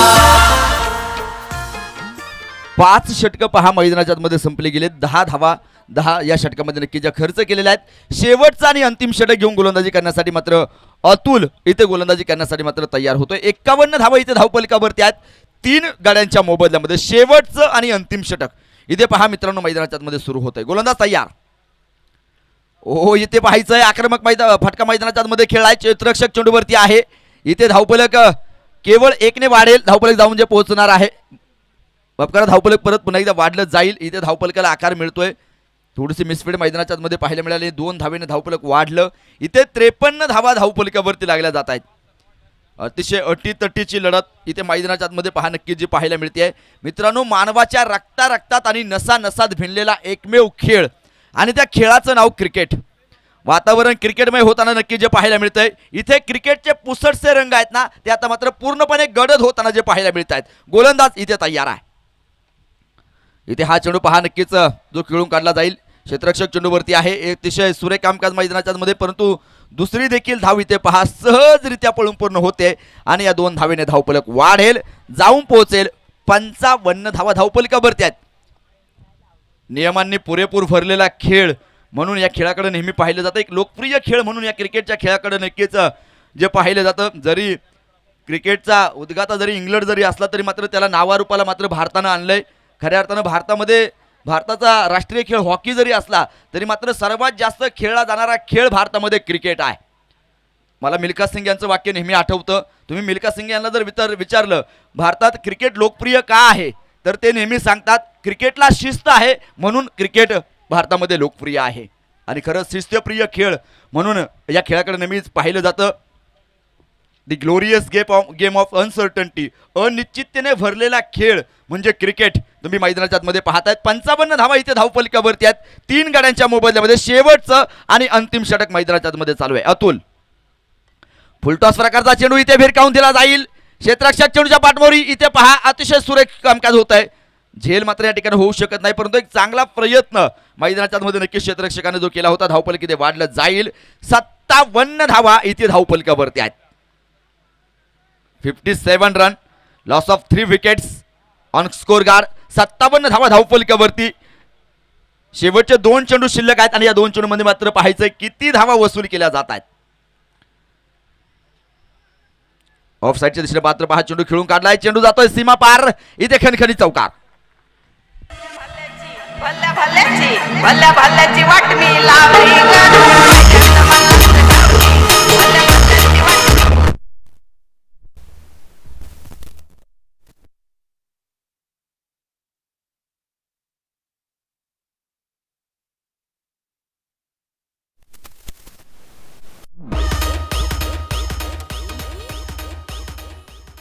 5 षटकं पहा मैदानाच्या मध्ये संपले गेले. 10 धावा 10 या षटकामध्ये नक्की ज्या खर्च केलेल्या आहेत. शेवटचा आणि अंतिम षटक घेऊन गोलंदाजी करण्यासाठी मात्र अतुल इथे गोलंदाजी करण्यासाठी मात्र तयार होतोय. 51 धावा इथे धावपलिकावरती आहेत. 3 गाड्यांच्या मोबदल्यामध्ये शेवटचं आणि अंतिम षटक इथे पहा मित्रांनो मैदानाच्या मध्ये सुरू होतंय. गोलंदाज तयार. ओ इथे पाहायचंय आक्रमक फटका मैदानाच्या मध्ये खेळाय. क्षेत्ररक्षक चेंडूवरती आहे. इथे धावपलक केवळ 1ने वाढेल. धावपलक जाऊन जे पोहोचणार आहे. बापकारा धावपलक परत पुन्हा एकदा वाढलं जाईल. इथे धावपलकाला आकार मिळतोय. थोडीशी मिसफीड मैदानाच्या मध्ये पाहायला मिळाली. 2 धावेने धावपलक वाढलं. इथे 53 धावा धावपलकावरती लागल्या जात आहेत. अतिशय अटीतटीची लढत इथे मैदानाच्या आतमध्ये पहा नक्की जी पाहायला मिळते मित्रांनो. मानवाच्या रक्तात आणि नसा नसात भिनलेला एकमेव खेळ आणि त्या खेळाचं नाव क्रिकेट. वातावरण क्रिकेटमय होताना नक्की जे पाहायला मिळतंय इथे क्रिकेटचे पुसटसे रंग आहेत ना ते आता मात्र पूर्णपणे गडद होताना जे पाहायला मिळत आहेत. गोलंदाज इथे तयार आहे. इथे हा चेंडू पहा नक्कीच जो खेळून काढला जाईल. क्षेत्ररक्षक चेंडूवरती आहे. एक अतिशय सुरेख कामकाज मैदानाच्या मध्ये परंतु दुसरी देखील धाव इथे पहा सहजरित्या पळून पूर्ण होते आणि या 2 धावेने धावफलक वाढेल जाऊन पोहोचेल 55 धावा धावफलकावरती आहेत. नियमांनी पुरेपूर भरलेला खेळ म्हणून या खेळाकडे नेहमी पाहिलं जातं. एक लोकप्रिय खेळ म्हणून या क्रिकेटच्या खेळाकडे नक्कीच जे पाहिलं जातं. जरी क्रिकेटचा उद्गाता जरी इंग्लंड जरी असला तरी मात्र त्याला नावारूपाला मात्र भारतानं आणलंय. खऱ्या अर्थानं भारतामध्ये भारताचा राष्ट्रीय खेळ हॉकी जरी असला तरी मात्र सर्वात जास्त खेळला जाणारा खेळ भारतामध्ये क्रिकेट आहे. मला मिल्खा सिंग यांचं वाक्य नेहमी आठवतं. तुम्ही मिल्खा सिंग यांना जर विचारलं भारतात क्रिकेट लोकप्रिय का आहे तर ते नेहमी सांगतात क्रिकेटला शिस्त आहे म्हणून क्रिकेट भारतामध्ये लोकप्रिय आहे. आणि खरं शिस्तप्रिय खेळ म्हणून या खेळाकडे नेहमीच पाहिलं जातं. दी ग्लोरियस गेम ऑफ अनसर्टन्टी, अनिश्चिततेने भरलेला खेळ म्हणजे क्रिकेट. तुम्ही मैदानाच्या आतमध्ये पाहतायत 55 धावा इथे धावफलकावरती आहेत. 3 गाड्यांच्या मोबदल्यामध्ये शेवटचं आणि अंतिम षटक मैदानाच्या आतमध्ये चालू आहे. अतुल फुलटॉस प्रकारचा चेंडू इथे भिरकावून दिला जाईल. क्षेत्ररक्षक चेंडूच्या पाठमोरी इथे पहा अतिशय सुरेख कामकाज होत आहे. झेल मात्र या ठिकाणी होऊ शकत नाही परंतु एक चांगला प्रयत्न मैदानाच्या आतमध्ये नक्कीच क्षेत्ररक्षकाने जो केला होता. धावफलक इथे वाढलं जाईल. 57 धावा इथे धावफलकावरती आहेत. 57 run, loss of 3 wickets on score guard. 57 धावा धावफलकावरती. शेवटचे 2 चेंडू शिल्लक आहेत आणि या 2 चेंडूमध्ये मात्र पाहायचंय किती धावा वसूल केल्या जात आहेत. ऑफ साईडच्या दिशेने पात्र पहा चेंडू खेळून काढलाय. चेंडू जातोय सीमा पार. इथे खणखणी चौकार. भल्ल्या भल्ल्याची वाट मी लावली.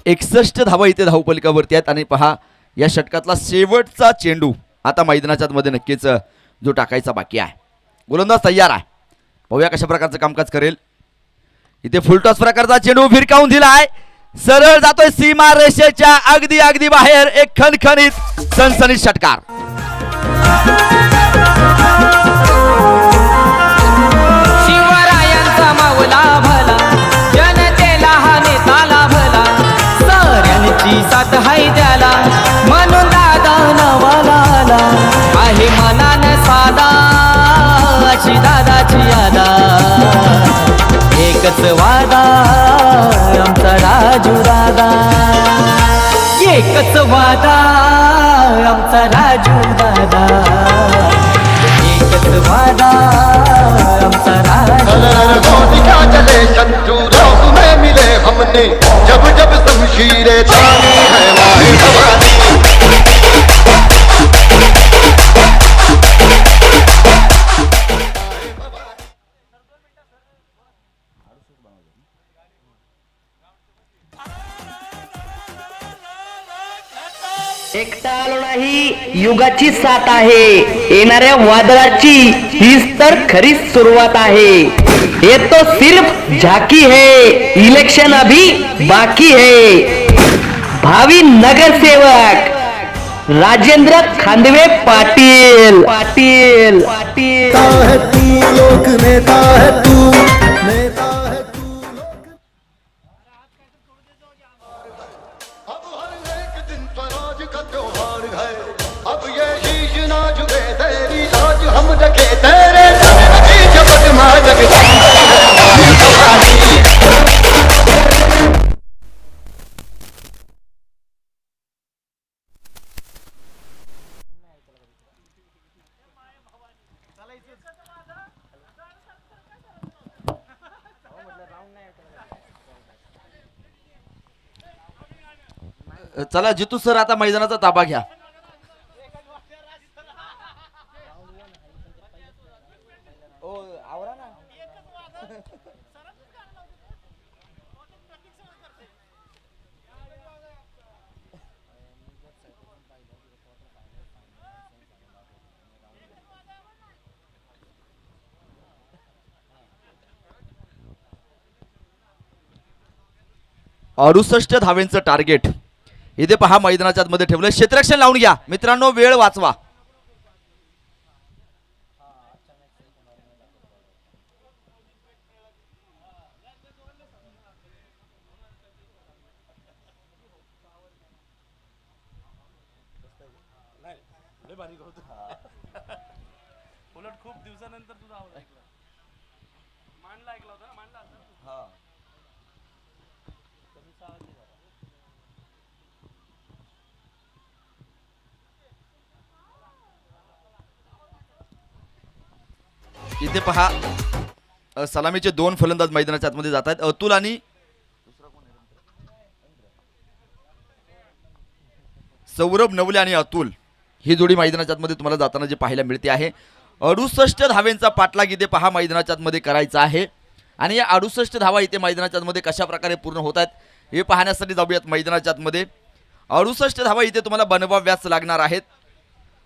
एकसष्ट धावा इथे धावफलकावरती आहेत आणि पहा या षटकातला शेवटचा चेंडू आता मैदानाच्या मध्ये नक्कीच जो टाकायचा बाकी आहे. गोलंदाज तयार आहे. पाहूया कशा प्रकारचं कामकाज करेल. इथे फुलटॉस प्रकारचा चेंडू भिरकावून दिलाय. सरळ जातोय सीमा रेषेच्या अगदी बाहेर. एक खणखणीत सनसनीत षटकार. शिवरायांचा मावला भला जनतेला हा नेता लाभला. साऱ्यांची साथ हाय त्याला म्हणून दादा नवाला आहे मनानं साधा अशी दादाची यादा. एकच वादा आमचा राजू दादा. एकच वादा आमचा राजू दादा. एकच वादा आमचा राजू क्या चले शत्रु रात में मिले हमने जब जब शमशीरें तानी है माहे भवानी. एकटा आलो नाही युगाची साथ आहे. येणाऱ्या वादळाची हीच तर खरी सुरुवात आहे. ये तो सिर्फ झाकी है, इलेक्शन अभी बाकी है. भावी नगरसेवक राजेंद्र खांदवे पाटील पाटील पाटील. है तू लोक नेता है तू नेता है तू लोक. अब हर एक दिन स्वराज का त्योहार है. अब ये शीश ना झुके तेरी आज हम रखे तेरे जगत मां जगत चला जितू सर आता मैदानाचा ताबा घ्या. 68 धावेंचं टार्गेट इथे पहा मैदानाच्या आतमध्ये ठेवलं. क्षेत्ररक्षण लावून घ्या मित्रांनो, वेळ वाचवा. इथे पहा सलामीचे 2 फलंदाज मैदानाच्या आतमध्ये जात आहेत. अतुल आणि सौरभ नवले आणि अतुल ही जोडी मैदानाच्या आतमध्ये तुम्हाला जाताना जे पाहायला मिळते आहे. 68 धावेंचा पाठलाग इथे पहा मैदानाच्या आतमध्ये करायचा आहे. आणि या 68 धावा इथे मैदानाच्या आतमध्ये कशा प्रकारे पूर्ण होत आहेत हे पाहण्यासाठी जाऊयात मैदानाच्या आतमध्ये. 68 धावा इथे तुम्हाला बनवाव्याच लागणार आहेत.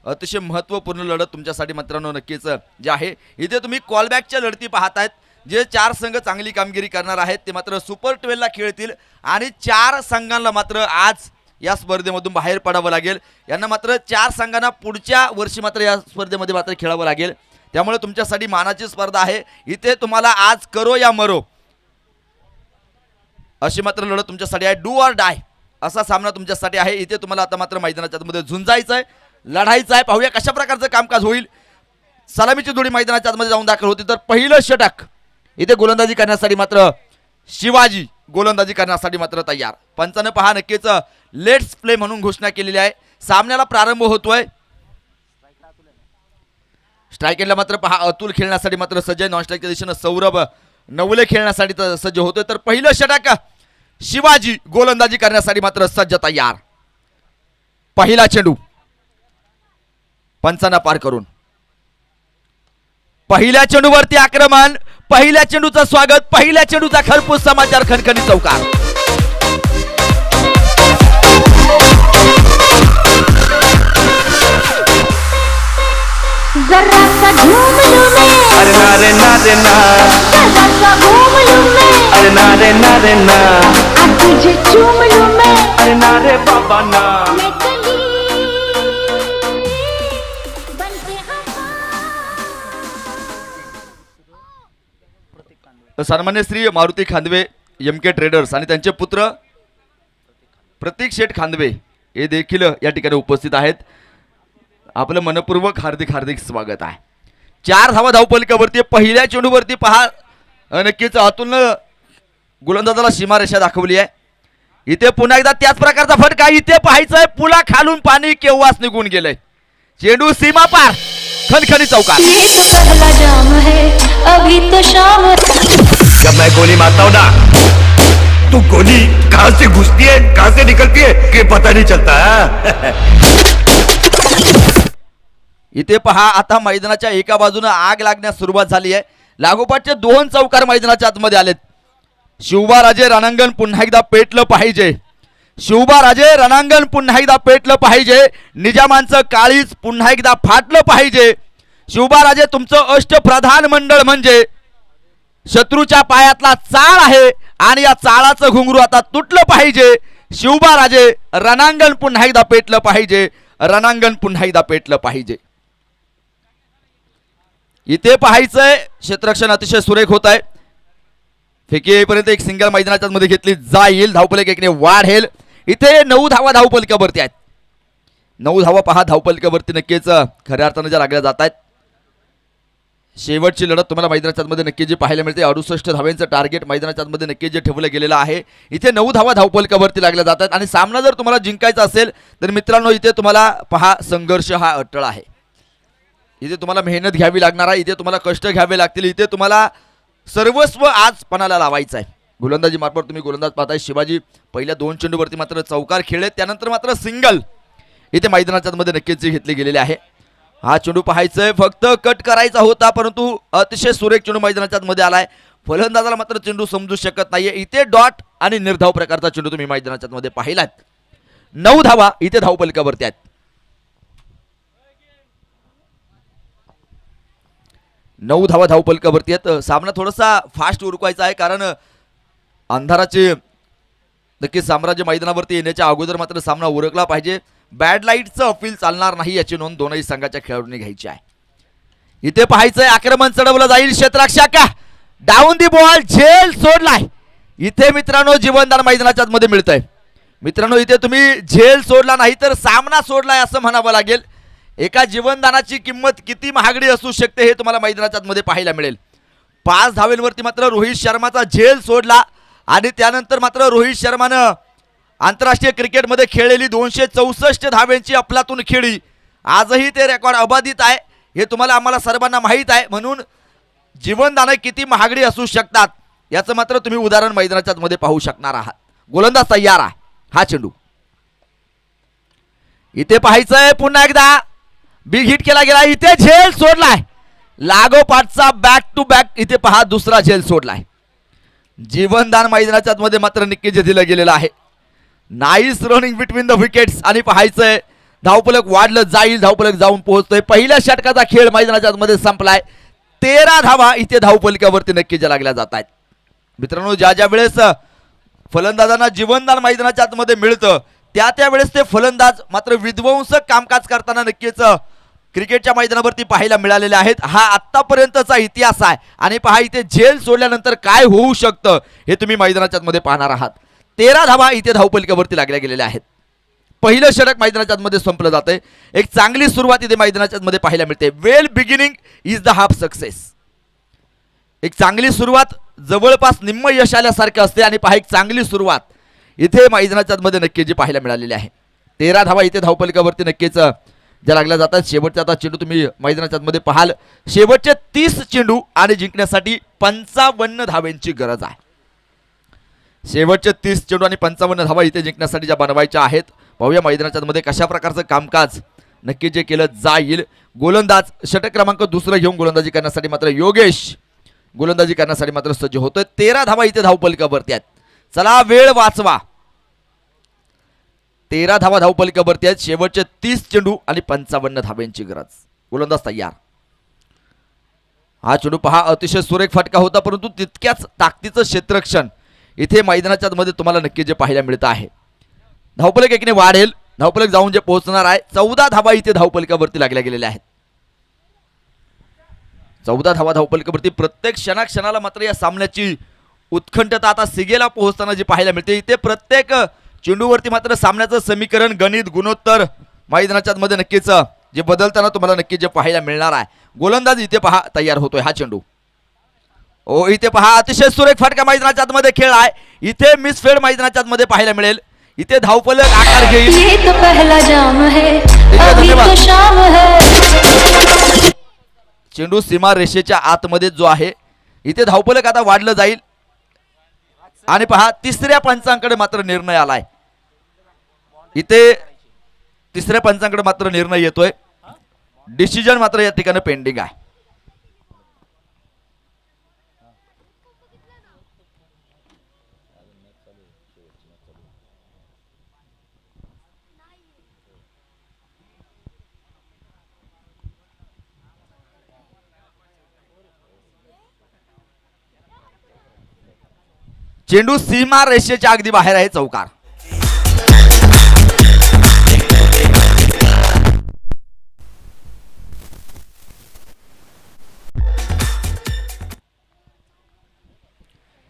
अतिशय महत्त्वपूर्ण लढत तुमच्यासाठी मित्रांनो नक्कीच जे आहे. इथे तुम्ही कॉलबॅकच्या लढती पाहतायत. जे 4 संघ चांगली कामगिरी करणार आहेत ते मात्र सुपर 12 ला खेळतील आणि 4 संघांना मात्र आज या स्पर्धेमधून बाहेर पडावं लागेल. यांना मात्र 4 संघांना पुढच्या वर्षी मात्र या स्पर्धेमध्ये मात्र खेळावं लागेल. त्यामुळे तुमच्यासाठी मानाची स्पर्धा आहे. इथे तुम्हाला आज करो या मरो अशी मात्र लढत तुमच्यासाठी आहे. डू ऑर डाय असा सामना तुमच्यासाठी आहे. इथे तुम्हाला आता मात्र मैदानाच्या आतमध्ये झुंजायचं आहे, लढायचं आहे. पाहूया कशा प्रकारचं कामकाज होईल. सलामीची जोडी मैदानाच्या आतमध्ये जाऊन दाखल होती तर पहिलं षटक इथे गोलंदाजी करण्यासाठी मात्र शिवाजी गोलंदाजी करण्यासाठी मात्र तयार. पंचाने पहा नक्कीच लेट्स प्ले म्हणून घोषणा केलेली आहे. सामन्याला प्रारंभ होतोय. स्ट्राईक एंडला मात्र पहा अतुल खेळण्यासाठी मात्र सज्ज. नॉन स्ट्राईकच्या दिशेनं सौरभ नवले खेळण्यासाठी सज्ज होतोय. तर पहिलं षटक शिवाजी गोलंदाजी करण्यासाठी मात्र सज्ज तयार. पहिला चेंडू पंचांना पार करून पहिल्या चेंडूवरती आक्रमण. पहिल्या चेंडूचं स्वागत, पहिल्या चेंडूचा खरपूस समाचार खणखणी चौकार. जरासा घूम लूं मैं, अरे ना रे ना रे ना, जरासा घूम लूं मैं, अरे ना रे ना रे ना, अब तुझे चूम लूं मैं, अरे ना रे बाबा ना. मैं कली बनके सन्मान्य श्री मारुती खांदवे MK ट्रेडर्स आणि त्यांचे पुत्र प्रतीक शेठ खांदवे हे देखील या ठिकाणी उपस्थित आहेत. आपलं मनपूर्वक हार्दिक हार्दिक स्वागत आहे. 4 धावा धावपलकावरती. पहिल्या चेंडूवरती पहा नक्कीच अतुलनं गोलंदाजाला सीमारेषा दाखवली आहे. इथे पुन्हा एकदा त्याच प्रकारचा फटका. इथे पाहायचंय पुला खालून पाणी केव्हाच निघून गेलंय. चेंडू सीमा पार खणखणी चौकार. ये तो पहला जाम है, अभी तो शाम है. जब मैं गोली मारता हूँ ना तो गोली कहाँ से घुसती है कहाँ से निकलती है कि पता नहीं चलता है. इथे पहा आता मैदानाच्या एका बाजूने आग लागण्यास सुरुवात झाली आहे. लागोपाठचे 2 चौकार मैदानाच्या आतमध्ये आलेत. शिवबा राजे रणांगण पुन्हा एकदा पेटलं पाहिजे. शिवबा राजे रणांगण पुन्हा एकदा पेटलं पाहिजे. निजामांचं काळीज पुन्हा एकदा फाटलं पाहिजे. शिवबा राजे तुमचं अष्टप्रधान मंडळ म्हणजे शत्रूच्या पायातला चाळ आहे आणि या चाळाचं घुंगरू आता तुटलं पाहिजे. शिवबा राजे रणांगण पुन्हा एकदा पेटलं पाहिजे. रणांगण पुन्हा एकदा पेटलं पाहिजे. इथे पाहायचंय क्षेत्ररक्षण अतिशय सुरेख होत आहे. फेकी येईपर्यंत एक सिंगल मैदानाच्या मध्ये घेतली जाईल. धावपलक एकने वाढेल. इथे 9 धावा धावपलकावरती आहेत. 9 धावा पहा धावपलकावरती नक्कीच खऱ्या अर्थाने ज्या लागल्या जात आहेत. शेवटची लढत तुम्हाला मैदानाच्या मध्ये नक्की जे पाहायला मिळते. 68 धाव्यांचं टार्गेट मैदानाच्या मध्ये नक्की जे ठेवलं गेलेलं आहे. इथे 9 धावा धावपलकावरती लागल्या जातात आणि सामना जर तुम्हाला जिंकायचा असेल तर मित्रांनो इथे तुम्हाला पहा संघर्ष हा अटळ आहे. इथे तुम्हाला मेहनत घ्यावी लागणार आहे. इथे तुम्हाला कष्ट घ्यावे लागतील. इथे तुम्हाला सर्वस्व आज पणाला लावायचं आहे. गोलंदाजी मार्फत तुम्ही गोलंदाज पाहताय शिवाजी पहिल्या 2 चेंडूवरती मात्र चौकार खेळले. त्यानंतर मात्र सिंगल इथे मैदानाच्या मध्ये नक्कीच घेतले गेलेले आहे. हा चेंडू पाहायचंय फक्त कट करायचा होता परंतु अतिशय सुरेख चेंडू मैदानाच्या मध्ये आलाय. फलंदाजाला मात्र चेंडू समजू शकत नाहीये. इथे डॉट आणि निर्धाव प्रकारचा चेंडू तुम्ही मैदानाच्या मध्ये पाहिलात. 9 धावा इथे धावपलकावरती आहेत. 9 धावा धावपलकावरती आहेत. सामना थोडासा फास्ट उरकवायचा आहे कारण अंधाराचे नक्कीच साम्राज्य मैदानावरती येण्याच्या अगोदर मात्र सामना उरकला पाहिजे. बॅड लाईटचं अपील चालणार नाही याची नोंद दोनही संघाच्या खेळाडूंनी घ्यायची आहे. इथे पाहायचंय आक्रमण चढवलं जाईल क्षेत्ररक्षक डाऊन दी बॉल झेल सोडलाय. इथे मित्रांनो जीवनदान मैदानाच्या आतमध्ये मिळतंय. मित्रांनो इथे तुम्ही झेल सोडला नाही तर सामना सोडलाय असं म्हणावं लागेल. एका जीवनदानाची किंमत किती महागडी असू शकते हे तुम्हाला मैदानाच्या आतमध्ये पाहायला मिळेल. 5 धावेंवरती मात्र रोहित शर्माचा झेल सोडला आणि त्यानंतर मात्र रोहित शर्मानं आंतरराष्ट्रीय क्रिकेटमध्ये खेळलेली 264 धावेंची अफलातून खेळी आजही ते रेकॉर्ड अबाधित आहे. हे तुम्हाला आम्हाला सर्वांना माहीत आहे. म्हणून जीवनदानं किती महागडी असू शकतात याचं मात्र तुम्ही उदाहरण मैदानाच्या आतमध्ये पाहू शकणार आहात. गोलंदाज तयार आहे. हा चेंडू इथे पाहायचंय पुन्हा एकदा बिग हिट केला गेला. इथे झेल सोडलाय लागोपाठचा बॅक टू बॅक. इथे पहा दुसरा झेल सोडलाय. जीवनदान मैदानाच्या आतमध्ये मात्र नक्कीच दिलं गेलेलं आहे. Nice running between the wickets आणि पाहायचंय धावफलक वाढलं जाईल. धावफलक जाऊन पोहोचतोय. पहिल्या षटकाचा खेळ मैदानाच्या आतमध्ये संपलाय. 13 धावा इथे धावफलकावरती नक्कीच लागल्या जात आहेत. मित्रांनो ज्या वेळेस फलंदाजांना जीवनदान मैदानाच्या आतमध्ये मिळतं त्या वेळेस ते फलंदाज मात्र विध्वंसक कामकाज करताना नक्कीच क्रिकेटच्या मैदानावरती पाहायला मिळालेले आहेत. हा आत्तापर्यंतचा इतिहास आहे आणि पहा इथे झेल सोडल्यानंतर काय होऊ शकतं हे तुम्ही मैदानाच्या आतमध्ये पाहणार आहात. 13 धावा इथे धावफलकावरती लागल्या गेलेल्या आहेत. पहिलं षटक मैदानाच्या आतमध्ये संपलं जातंय. एक चांगली सुरुवात इथे मैदानाच्या आतमध्ये पाहायला मिळते. Well beginning is the half success. एक चांगली सुरुवात जवळपास निम्म यश आल्यासारखं असते आणि पहा एक चांगली सुरुवात इथे मैदानाच्या आतमध्ये नक्की जी पाहायला मिळालेली आहे. 13 धावा इथे धावफलकावरती नक्कीच ज्या लागल्या जातात. शेवटचा आता चेंडू तुम्ही मैदानाच्या आतमध्ये पाहाल. शेवटचे 30 चेंडू आणि जिंकण्यासाठी 55 धावेंची गरज आहे. शेवटचे 30 चेंडू आणि 55 धावा इथे जिंकण्यासाठी ज्या बनवायच्या आहेत. पाहूया मैदानाच्या आतमध्ये कशा प्रकारचं कामकाज नक्की जे केलं जाईल. गोलंदाज षटक क्रमांक 2 घेऊन गोलंदाजी करण्यासाठी मात्र योगेश गोलंदाजी करण्यासाठी मात्र सज्ज होतोय. 13 धावा इथे धावफलकावरती आहेत. चला वेळ वाचवा. 13 धावा धावफलकावरती आहेत. शेवटचे 30 चेंडू आणि 55 धाव्यांची गरज. गोलंदाज तयार. हा चेंडू पहा अतिशय सुरेख फटका होता परंतु तितक्याच ताकदीचं क्षेत्ररक्षण इथे मैदानाच्या मध्ये तुम्हाला नक्की जे पाहायला मिळतं आहे. धावफलक एकीने वाढेल. धावफलक जाऊन जे पोहोचणार आहे 14 धावा इथे धावफलकावरती लागल्या गेलेल्या आहेत. 14 धावा धावफलकावरती. प्रत्येक क्षणाला मात्र या सामन्याची उत्कंठता आता सिगेला पोहोचताना जी पाहायला मिळते. इथे प्रत्येक चेंडूवरती मात्र सामन्याचं समीकरण गणित गुणोत्तर मैदानाच्या मध्ये नक्कीच जे बदलताना तुम्हाला नक्की जे पाहायला मिळणार आहे. गोलंदाज इथे पहा तयार होतोय. हा चेंडू ओ इथे पहा अतिशय सुरेख फटका मैदानाच्या आतमध्ये खेळ आहे. इथे मिसफेड मैदानाच्या आतमध्ये पाहायला मिळेल. इथे धावफलक आकार घेईल. ये तो पहला जाम है अभी तो शाम है. चेंडू सीमा रेषेच्या आतमध्ये जो आहे इथे धावफलक आता वाढलं जाईल आणि पहा तिसऱ्या पंचांकडे मात्र निर्णय आलाय. इथे तिसऱ्या पंचांकडे मात्र निर्णय येतोय. डिसिजन मात्र या ठिकाणी पेंडिंग आहे. चेंडू सीमा रेषेच्या अगदी बाहेर आहे. चौकार.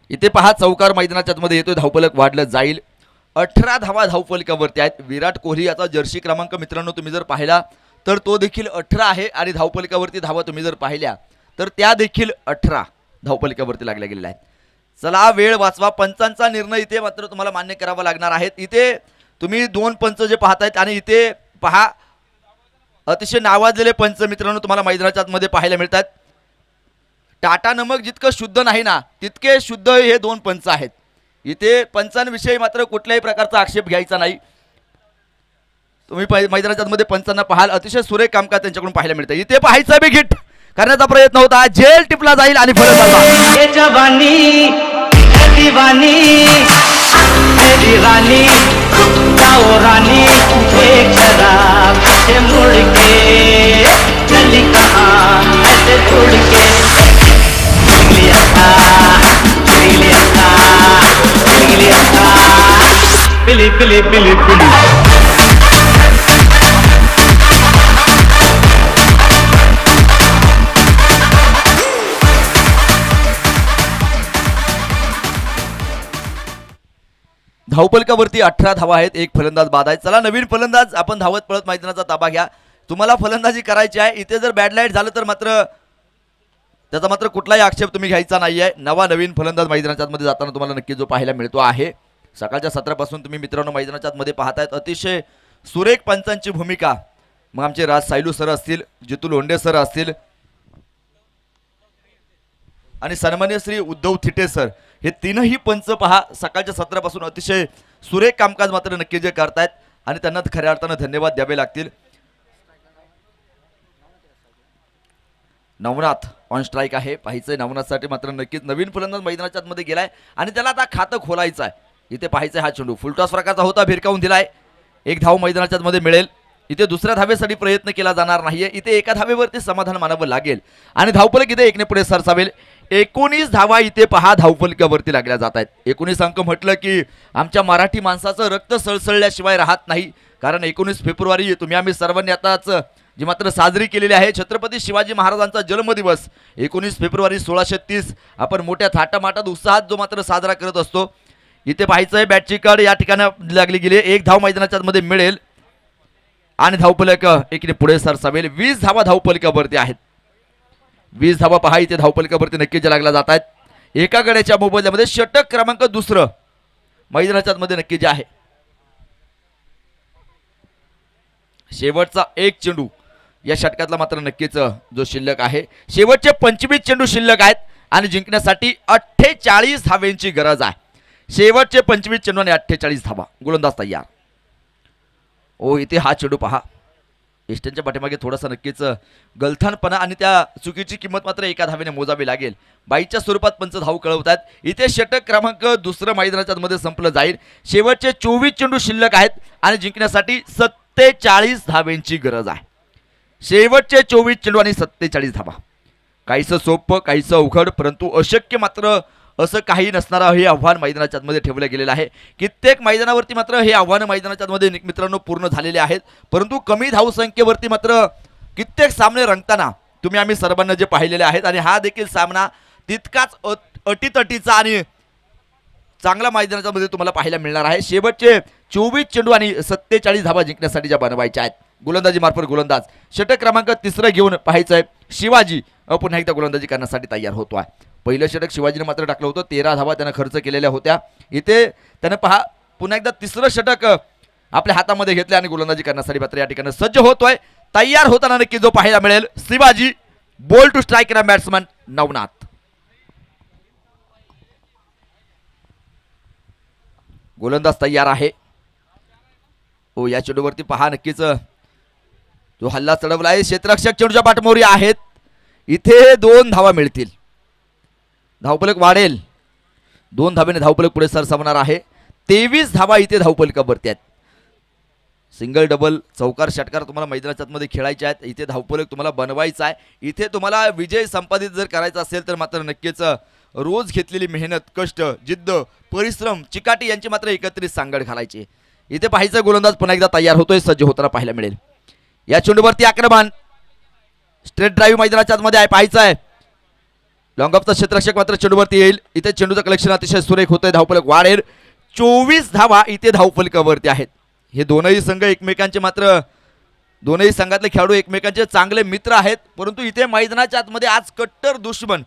इथे पहा चौकार मैदानाच्या आतमध्ये येतोय. धावफलक वाढलं जाईल. 18 धावा धावफलकावरती आहेत. विराट कोहली याचा जर्सी क्रमांक मित्रांनो तुम्ही जर पाहिला तर तो देखील 18 आहे आणि धावफलकावरती धावा तुम्ही जर पाहिल्या तर त्या देखील 18 धावफलकावरती लागल्या गेलेल्या आहेत. चला वेळ वाचवा. पंचांचा निर्णय इथे मात्र तुम्हाला मान्य करावा लागणार आहे. इथे तुम्ही 2 पंच जे पाहतायत आणि इथे पहा अतिशय नावाजलेले पंच मित्रांनो तुम्हाला मैदानाच्या आतमध्ये पाहायला मिळतात. टाटा नमक जितकं शुद्ध नाही ना तितके शुद्ध हे 2 पंच आहेत. इथे पंचांविषयी मात्र कुठल्याही प्रकारचा आक्षेप घ्यायचा नाही. तुम्ही मैदानाच्या आतमध्ये पंचांना पाहाल. अतिशय सुरेख कामकाज त्यांच्याकडून पाहायला मिळतं. इथे पाहायचं बिग हिट करण्याचा प्रयत्न होता. झेल टिपला जाईल आणि फलंदाज जवानी दीवानी मेरी रानी जाओ रानी एक शराब से मुड़ के चली कहाँ ऐसे उड़ के लिया था लिया था लिया था पिली पिली पिली पिली धावपलकावरती 18 धावा आहेत, एक फलंदाज बाद आहे. चला नवीन फलंदाज आपण धावत पळत मैदानाचा ताबा घ्या. तुम्हाला फलंदाजी करायची आहे. इथे जर बॅड लाईट झालं तर मात्र त्याचा मात्र कुठलाही आक्षेप तुम्ही घ्यायचा नाहीये. नवीन फलंदाज मैदानाच्या आतमध्ये जाताना तुम्हाला नक्की जो पाहायला मिळतो आहे. सकाळच्या सत्रापासून तुम्ही मित्रांनो मैदानाच्या आतमध्ये पाहतायत अतिशय सुरेख पंचांची भूमिका. मग आमचे राज सायलू सर असतील, जितू लोंढे सर असतील आणि सन्मान्य श्री उद्धव थिटे सर, हे तीनही पंच पहा सकाळच्या सत्रापासून अतिशय सुरेख कामकाज मात्र नक्की जे करतायत आणि त्यांना खऱ्या अर्थानं धन्यवाद द्यावे लागतील. नवनाथ ऑन स्ट्राईक आहे. पाहायचंय नवनाथसाठी मात्र नक्कीच नवीन फलंदाज मैदानाच्या आतमध्ये गेलाय आणि त्याला आता खातं खोलायचं आहे. इथे पाहायचंय हा चेंडू फुलटॉस प्रकारचा होता, भिरकावून दिलाय. एक धाव मैदानाच्या आतमध्ये मिळेल. इथे दुसऱ्या धावेसाठी प्रयत्न केला जाणार नाहीये. इथे एका धावेवरती समाधान मानावं लागेल आणि धावफलक इथे एकने पुढे सरसावेल. 19 धावा इथे पहा धावफलकावरती लागल्या जात आहेत. 19 अंक म्हटलं की आमच्या मराठी माणसाचं रक्त सळसळल्याशिवाय राहत नाही. कारण 19 फेब्रुवारी तुम्ही आम्ही सर्वांनी आताच जी मात्र साजरी केलेली आहे छत्रपती शिवाजी महाराजांचा जन्मदिवस 19 फेब्रुवारी 1630 आपण मोठ्या थाटामाटात उत्साहात जो मात्र साजरा करत असतो. इथे पाहायचंय बॅटची कड या ठिकाणी लागली गेली. एक धाव मैदानाच्या मध्ये मिळेल आणि धावफलक एकने पुढे सरसावेल. 20 धावा धावफलकावरती आहेत. 20 धावा पहा इथे धावफलकावरती नक्कीच लागला जात आहेत. एका गड्याच्या मोबदल्यामध्ये षटक क्रमांक दुसरं मैदानाच्या मध्ये नक्की जे आहे. शेवटचा एक चेंडू या षटकातला मात्र नक्कीच जो शिल्लक आहे. शेवटचे 25 चेंडू शिल्लक आहेत आणि जिंकण्यासाठी 48 धावेंची गरज आहे. शेवटचे 25 चेंडू आणि 48 धावा. गोलंदाज तयार. ओ इथे हा चेंडू पहा. इस्टनच्या पाठीमागे थोडासा नक्कीच गलथानपणा आणि त्या चुकीची किंमत मात्र एका धावेने मोजावी लागेल. बाईच्या स्वरूपात पंच धाव कळवतात. इथे षटक क्रमांक दुसरं मैदानाच्या मध्ये संपलं जाईल. शेवटचे 24 चेंडू शिल्लक आहेत आणि जिंकण्यासाठी 47 धावेंची गरज आहे. शेवटचे 24 चेंडू आणि 47 धावा. काहीसं सोपं काहीसं अवघड परंतु अशक्य मात्र असं काही नसणारं हे आव्हान मैदानाच्या आतमध्ये ठेवलं गेलेलं आहे. कित्येक मैदानावरती मात्र हे आव्हान मैदानाच्या आतमध्ये मित्रांनो पूर्ण झालेले आहेत परंतु कमी धावसंख्येवरती मात्र कित्येक सामने रंगताना तुम्ही आम्ही सर्वांना जे पाहिलेले आहेत आणि हा देखील सामना तितकाच अटीतटीचा आणि चांगला मैदानाच्या मध्ये तुम्हाला पाहायला मिळणार आहे. शेवटचे 24 चेंडू आणि 47 धावा जिंकण्यासाठी ज्या बनवायच्या आहेत. गोलंदाजी मार्फत गोलंदाज षटक क्रमांक 3 घेऊन पाहायचं आहे. शिवाजी पुन्हा एकदा गोलंदाजी करण्यासाठी तयार होतो आहे. पहिलं षटक शिवाजीने मात्र टाकलं होतं. 13 धावा त्यानं खर्च केलेल्या होत्या. इथे त्यानं पहा पुन्हा एकदा तिसरं षटक आपल्या हातामध्ये घेतले आणि गोलंदाजी करण्यासाठी मात्र या ठिकाणी सज्ज होतोय. तयार होताना नक्की जो पाहायला मिळेल Shivaji. Ball to strike batsman Navnath. गोलंदाज तयार आहे. ओ या चेंडूवरती पहा नक्कीच जो हल्ला चढवला आहे. क्षेत्ररक्षक चेंडूच्या पाठमोरी आहेत. इथे 2 धावा मिळतील. धावफलक वाढेल. 2 धावेने धावफलक पुढे सरसावणार आहे. 23 धावा इथे धावफलकावरती आहेत. सिंगल डबल चौकार षटकार तुम्हाला मैदानाच्या आतमध्ये खेळायचे आहेत. इथे धावफलक तुम्हाला बनवायचा आहे. इथे तुम्हाला विजय संपादित जर करायचा असेल तर मात्र नक्कीच रोज घेतलेली मेहनत कष्ट जिद्द परिश्रम चिकाटी यांची मात्र एकत्रित सांगड घालायची. इथे पाहायचं गोलंदाज पुन्हा एकदा तयार होतोय. सज्ज होताना पाहायला मिळेल. या चेंडूवरती आक्रमण स्ट्रेट ड्राईव्ह मैदानाच्या आतमध्ये आहे. पाहायचं आहे लॉंग ऑफचा क्षेत्ररक्षक मात्र चेंडूवरती येईल. इथे चेंडूचं कलेक्शन अतिशय सुरेख होतंय. धावफलक वाढेल. 24 धावा इथे धावफलकावरती आहेत. हे दोनही संघ एकमेकांचे मात्र दोनही संघातले खेळाडू एकमेकांचे चांगले मित्र आहेत परंतु इथे मैदानाच्या आतमध्ये आज कट्टर दुश्मन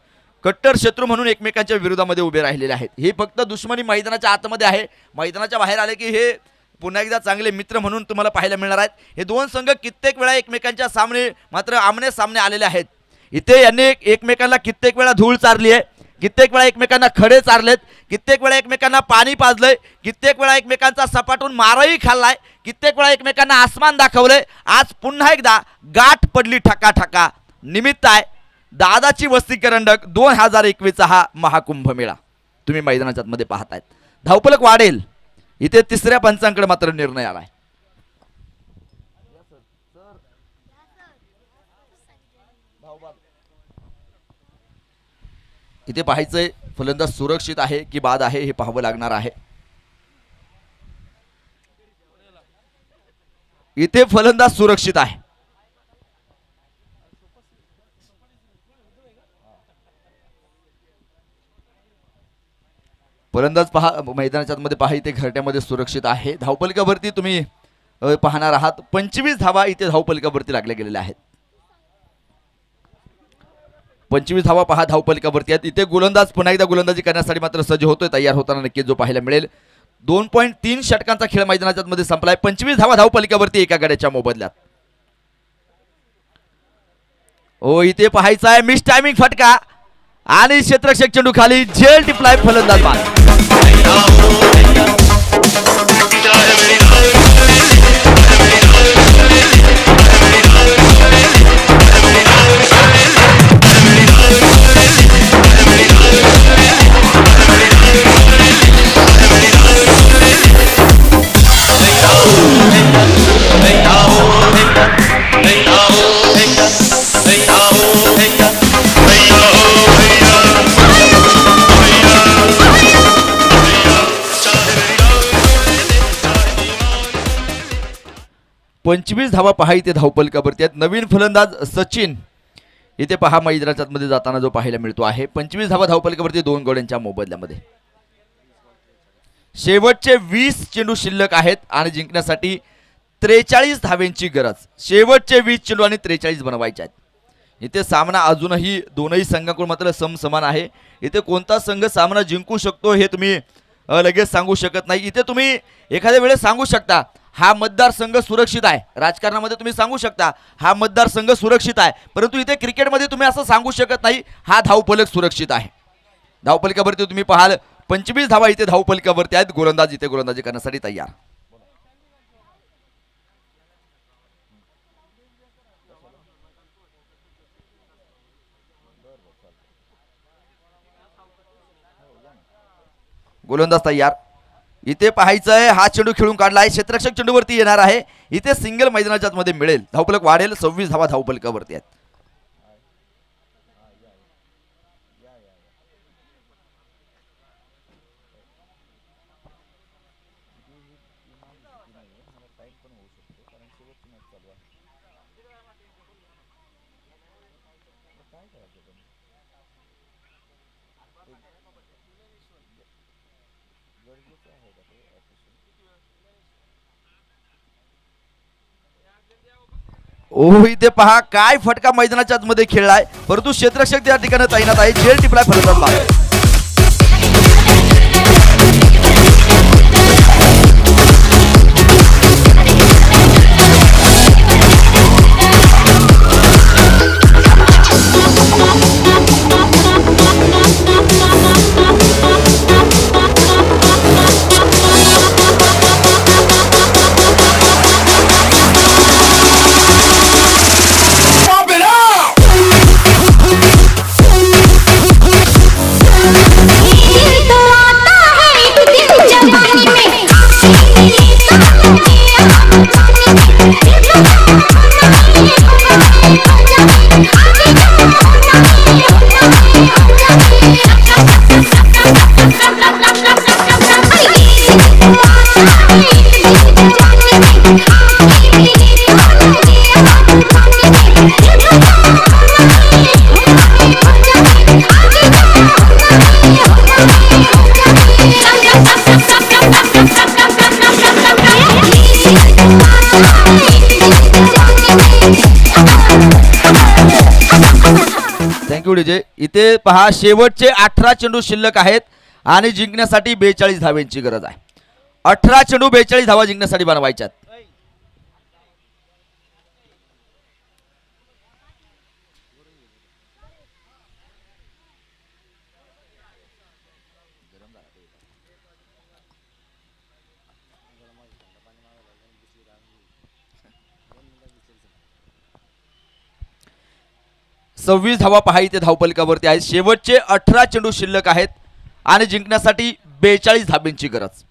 कट्टर शत्रू म्हणून एकमेकांच्या विरोधामध्ये उभे राहिलेले आहेत. हे फक्त दुश्मनी मैदानाच्या आतमध्ये आहे. मैदानाच्या बाहेर आले की हे पुन्हा एकदा चांगले मित्र म्हणून तुम्हाला पाहायला मिळणार आहेत. हे दोन संघ कित्येक वेळा एकमेकांच्या सामने मात्र आमने सामने आलेले आहेत. इथे यांनी एकमेकांना कित्येक वेळा धूळ चारली आहे. कित्येक वेळा एकमेकांना खडे चारलेत. कित्येक वेळा एकमेकांना पाणी पाजलंय. कित्येक वेळा एकमेकांचा सपाटून मारही खाल्लाय. कित्येक वेळा एकमेकांना आसमान दाखवलंय. आज पुन्हा एकदा गाठ पडली ठका निमित्त आहे दादाची वस्ती करंडक 2021 हा महाकुंभमेळा तुम्ही मैदानाच्या मध्ये पाहतायत. धावफलक वाढेल. इथे तिसऱ्या पंचांकडे मात्र निर्णय आलाय. इथे पाहायचंय फलंदाज सुरक्षित आहे की बाद आहे हे पाहावं लागणार आहे. इथे फलंदाज सुरक्षित आहे. फलंदाज पहा मैदानाच्या मध्ये पहा इथे घरट्यामध्ये सुरक्षित आहे. धावपलकावरती तुम्ही पाहणार आहात 25 धावा इथे धावपलकावरती लागल्या गेलेल्या आहेत. 25 धावा पहा धावपलकावरती आहेत. इथे गोलंदाज पुन्हा एकदा गोलंदाजी करण्यासाठी मात्र सज्ज होतोय. तयार होताना नक्कीच जो पाहायला मिळेल. 2.3 षटकांचा खेळ मैदानाच्या मध्ये संपलाय. 25 धावा धावपलकावरती एका गड्याच्या मोबदल्यात. ओ इथे पाहायचा आहे मिस टायमिंग फटका आणि क्षेत्ररक्षक चेंडू खाली झेल टिपलाय फलंदाज बाद. पंचवीस धावा पहा इथे धावपलकावरती आहेत. नवीन फलंदाज सचिन इथे पहा मैदानाच्या मध्ये जाताना जो पाहायला मिळतो आहे. 25 धावा धावपलकावरती 2 गड्यांच्या मोबदल्यामध्ये. शेवटचे 20 चेंडू शिल्लक आहेत आणि जिंकण्यासाठी 43 धाव्यांची गरज. शेवटचे 20 चेंडू आणि 43 बनवायचे आहेत. इथे सामना अजूनही दोनही संघांकडून मात्र समसमान आहे. इथे कोणता संघ सामना जिंकू शकतो हे तुम्ही लगेच सांगू शकत नाही. इथे तुम्ही एखाद्या वेळेस सांगू शकता हा मतदारसंघ सुरक्षित आहे. राजकारणामध्ये तुम्ही सांगू शकता हा मतदारसंघ सुरक्षित आहे, परंतु इथे क्रिकेटमध्ये तुम्ही असं सांगू शकत नाही हा धावफलक सुरक्षित आहे. धावफलकावरती तुम्ही पाहाल 25 धावा इथे धावफलकावरती आहेत. गोलंदाज इथे गोलंदाजी करण्यासाठी तयार. गोलंदाज तयार. इथे पाहायचं आहे हा चेंडू खेळून काढला आहे. क्षेत्ररक्षक चेंडूवरती येणार आहे. इथे सिंगल मैदानाच्या मध्ये मिळेल. धावफलक वाढेल. 26 धावा धावफलकावरती आहेत. ओह इथे पहा काय फटका मैदानाच्या आतमध्ये खेळलाय, परंतु क्षेत्ररक्षक त्या ठिकाणी तैनात आहे. झेल टिपलाय फलंदाज बाद. Thank you DJ. इथे पहा शेवटचे 18 चेंडू शिल्लक आहेत आणि जिंकण्यासाठी 42 धाव्यांची गरज आहे. 18 चेंडू 42 धावा जिंकण्यासाठी बनवायच्यात. सव्वीस धावा पहा इथे धावपलकावरती आहेत. शेवटचे 18 चेंडू शिल्लक आहेत आणि जिंकण्यासाठी 42 धाब्यांची गरज.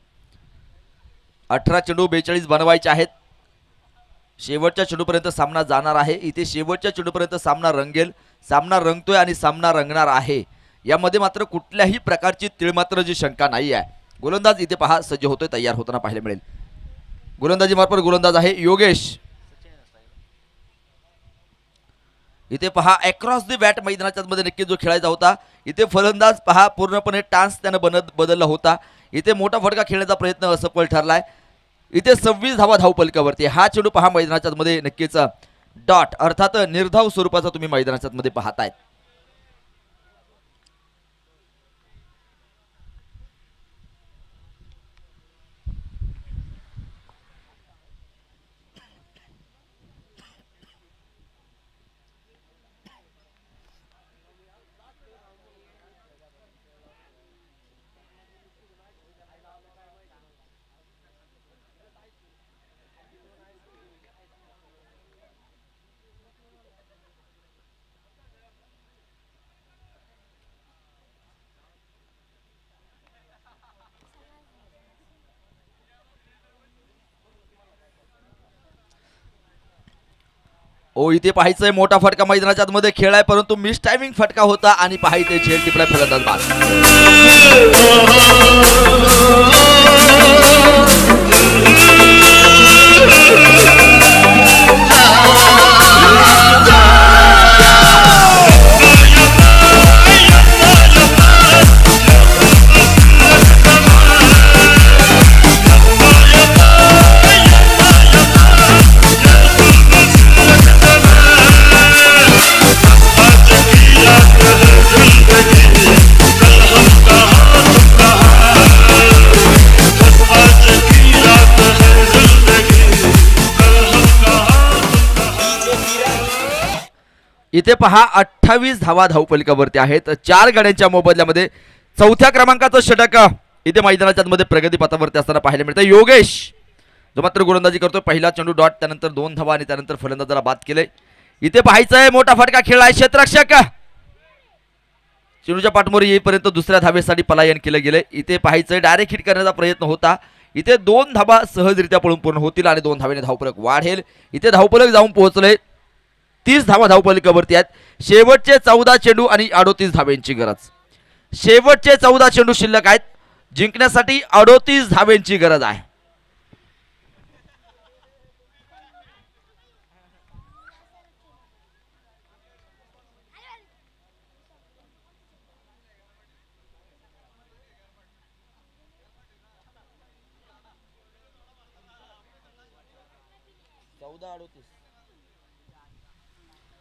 18 चेंडू 42 बनवायचे आहेत. शेवटच्या चेंडूपर्यंत सामना जाणार आहे. इथे शेवटच्या चेंडूपर्यंत सामना रंगेल. सामना रंगतोय आणि सामना रंगणार आहे. यामध्ये मात्र कुठल्याही प्रकारची तिळमात्र जी शंका नाही आहे. गोलंदाज इथे पहा सज्ज होतोय. तयार होताना पाहायला मिळेल. गोलंदाजी मार्फत गोलंदाज आहे योगेश. इथे पहा अक्रॉस द बॅट मैदानाच्या मध्ये नक्की जो खेळायचा होता. इथे फलंदाज पहा पूर्णपणे टान्स त्यानं बदलला होता. इथे मोठा फटका खेळण्याचा प्रयत्न असफल ठरलाय. इथे 26 धावा धावपलकावरती. हा चेंडू पहा मैदानाच्या मध्ये नक्कीच डॉट अर्थात निर्धाव स्वरूपाचा तुम्ही मैदानाच्या मध्ये पाहताय. ओ इथे पाहायचंय मोठा फटका मैदानाच्या मध्ये खेळाय परंतु मिस टायमिंग फटका होता आणि पाहायचे झेल टिपला फलंदाज बाद. इथे पहा 28 धावा धावपलकावरती आहेत. 4 गड्यांच्या मोबदल्यामध्ये चौथ्या क्रमांकाचं षटक इथे मैदानाच्या मध्ये प्रगती पथावरती असताना पाहायला मिळतं. योगेश जो मात्र गोलंदाजी करतोय. पहिला चेंडू डॉट त्यानंतर 2 धावा आणि त्यानंतर फलंदाजाला बाद केले. इथे पाहायचंय मोठा फटका खेळलाय क्षेत्ररक्षक चेंडूच्या पाठमोर येईपर्यंत दुसऱ्या धावेसाठी पलायन केलं गेले. इथे पाहायचंय डायरेक्ट हिट करण्याचा प्रयत्न होता. इथे 2 धावा सहजरित्या पळून पूर्ण होतील आणि 2 धावेने धावफलक वाढेल. इथे धावफलक जाऊन पोहोचले. 30 धावा धावपलिकावरती आहेत. शेवटचे 14 चेंडू आणि 38 धावेंची गरज. शेवटचे 14 चेंडू शिल्लक आहेत. जिंकण्यासाठी 38 धावेंची गरज आहे.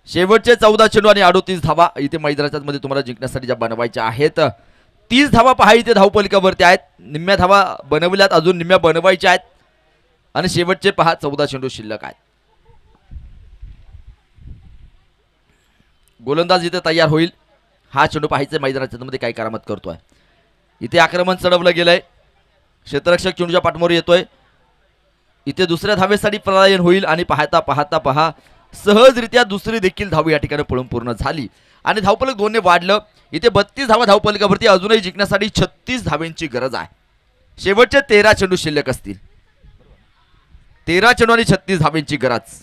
शेवटचे 14 चेंडू आणि 38 धावा इथे मैदानाच्या मध्ये तुम्हाला जिंकण्यासाठी ज्या बनवायच्या आहेत. 30 धावा पहा इथे धावपलिकावरती आहेत. निम्म्या धावा बनवल्यात, अजून निम्म्या बनवायच्या आहेत आणि शेवटचे पहा 14 चेंडू शिल्लक आहेत. गोलंदाज इथे तयार होईल. हा चेंडू पाहायचा मैदानाच्या मध्ये काय करामत करतोय. इथे आक्रमण चढवलं गेलंय. क्षेत्ररक्षक चेंडूच्या पाठमोर येतोय. इथे दुसऱ्या धावेसाठी पलायन होईल आणि पाहता पाहता पहा सहजरित्या दुसरी देखील धाव या ठिकाणी पळून पूर्ण झाली आणि धावपलक 2 ने वाढलं. इथे 32 धावा धावपलकावरती. अजूनही जिंकण्यासाठी 36 धावेंची गरज आहे. शेवटचे 13 चेंडू शिल्लक असतील. 13 चेंडू आणि 36 धावेंची गरज.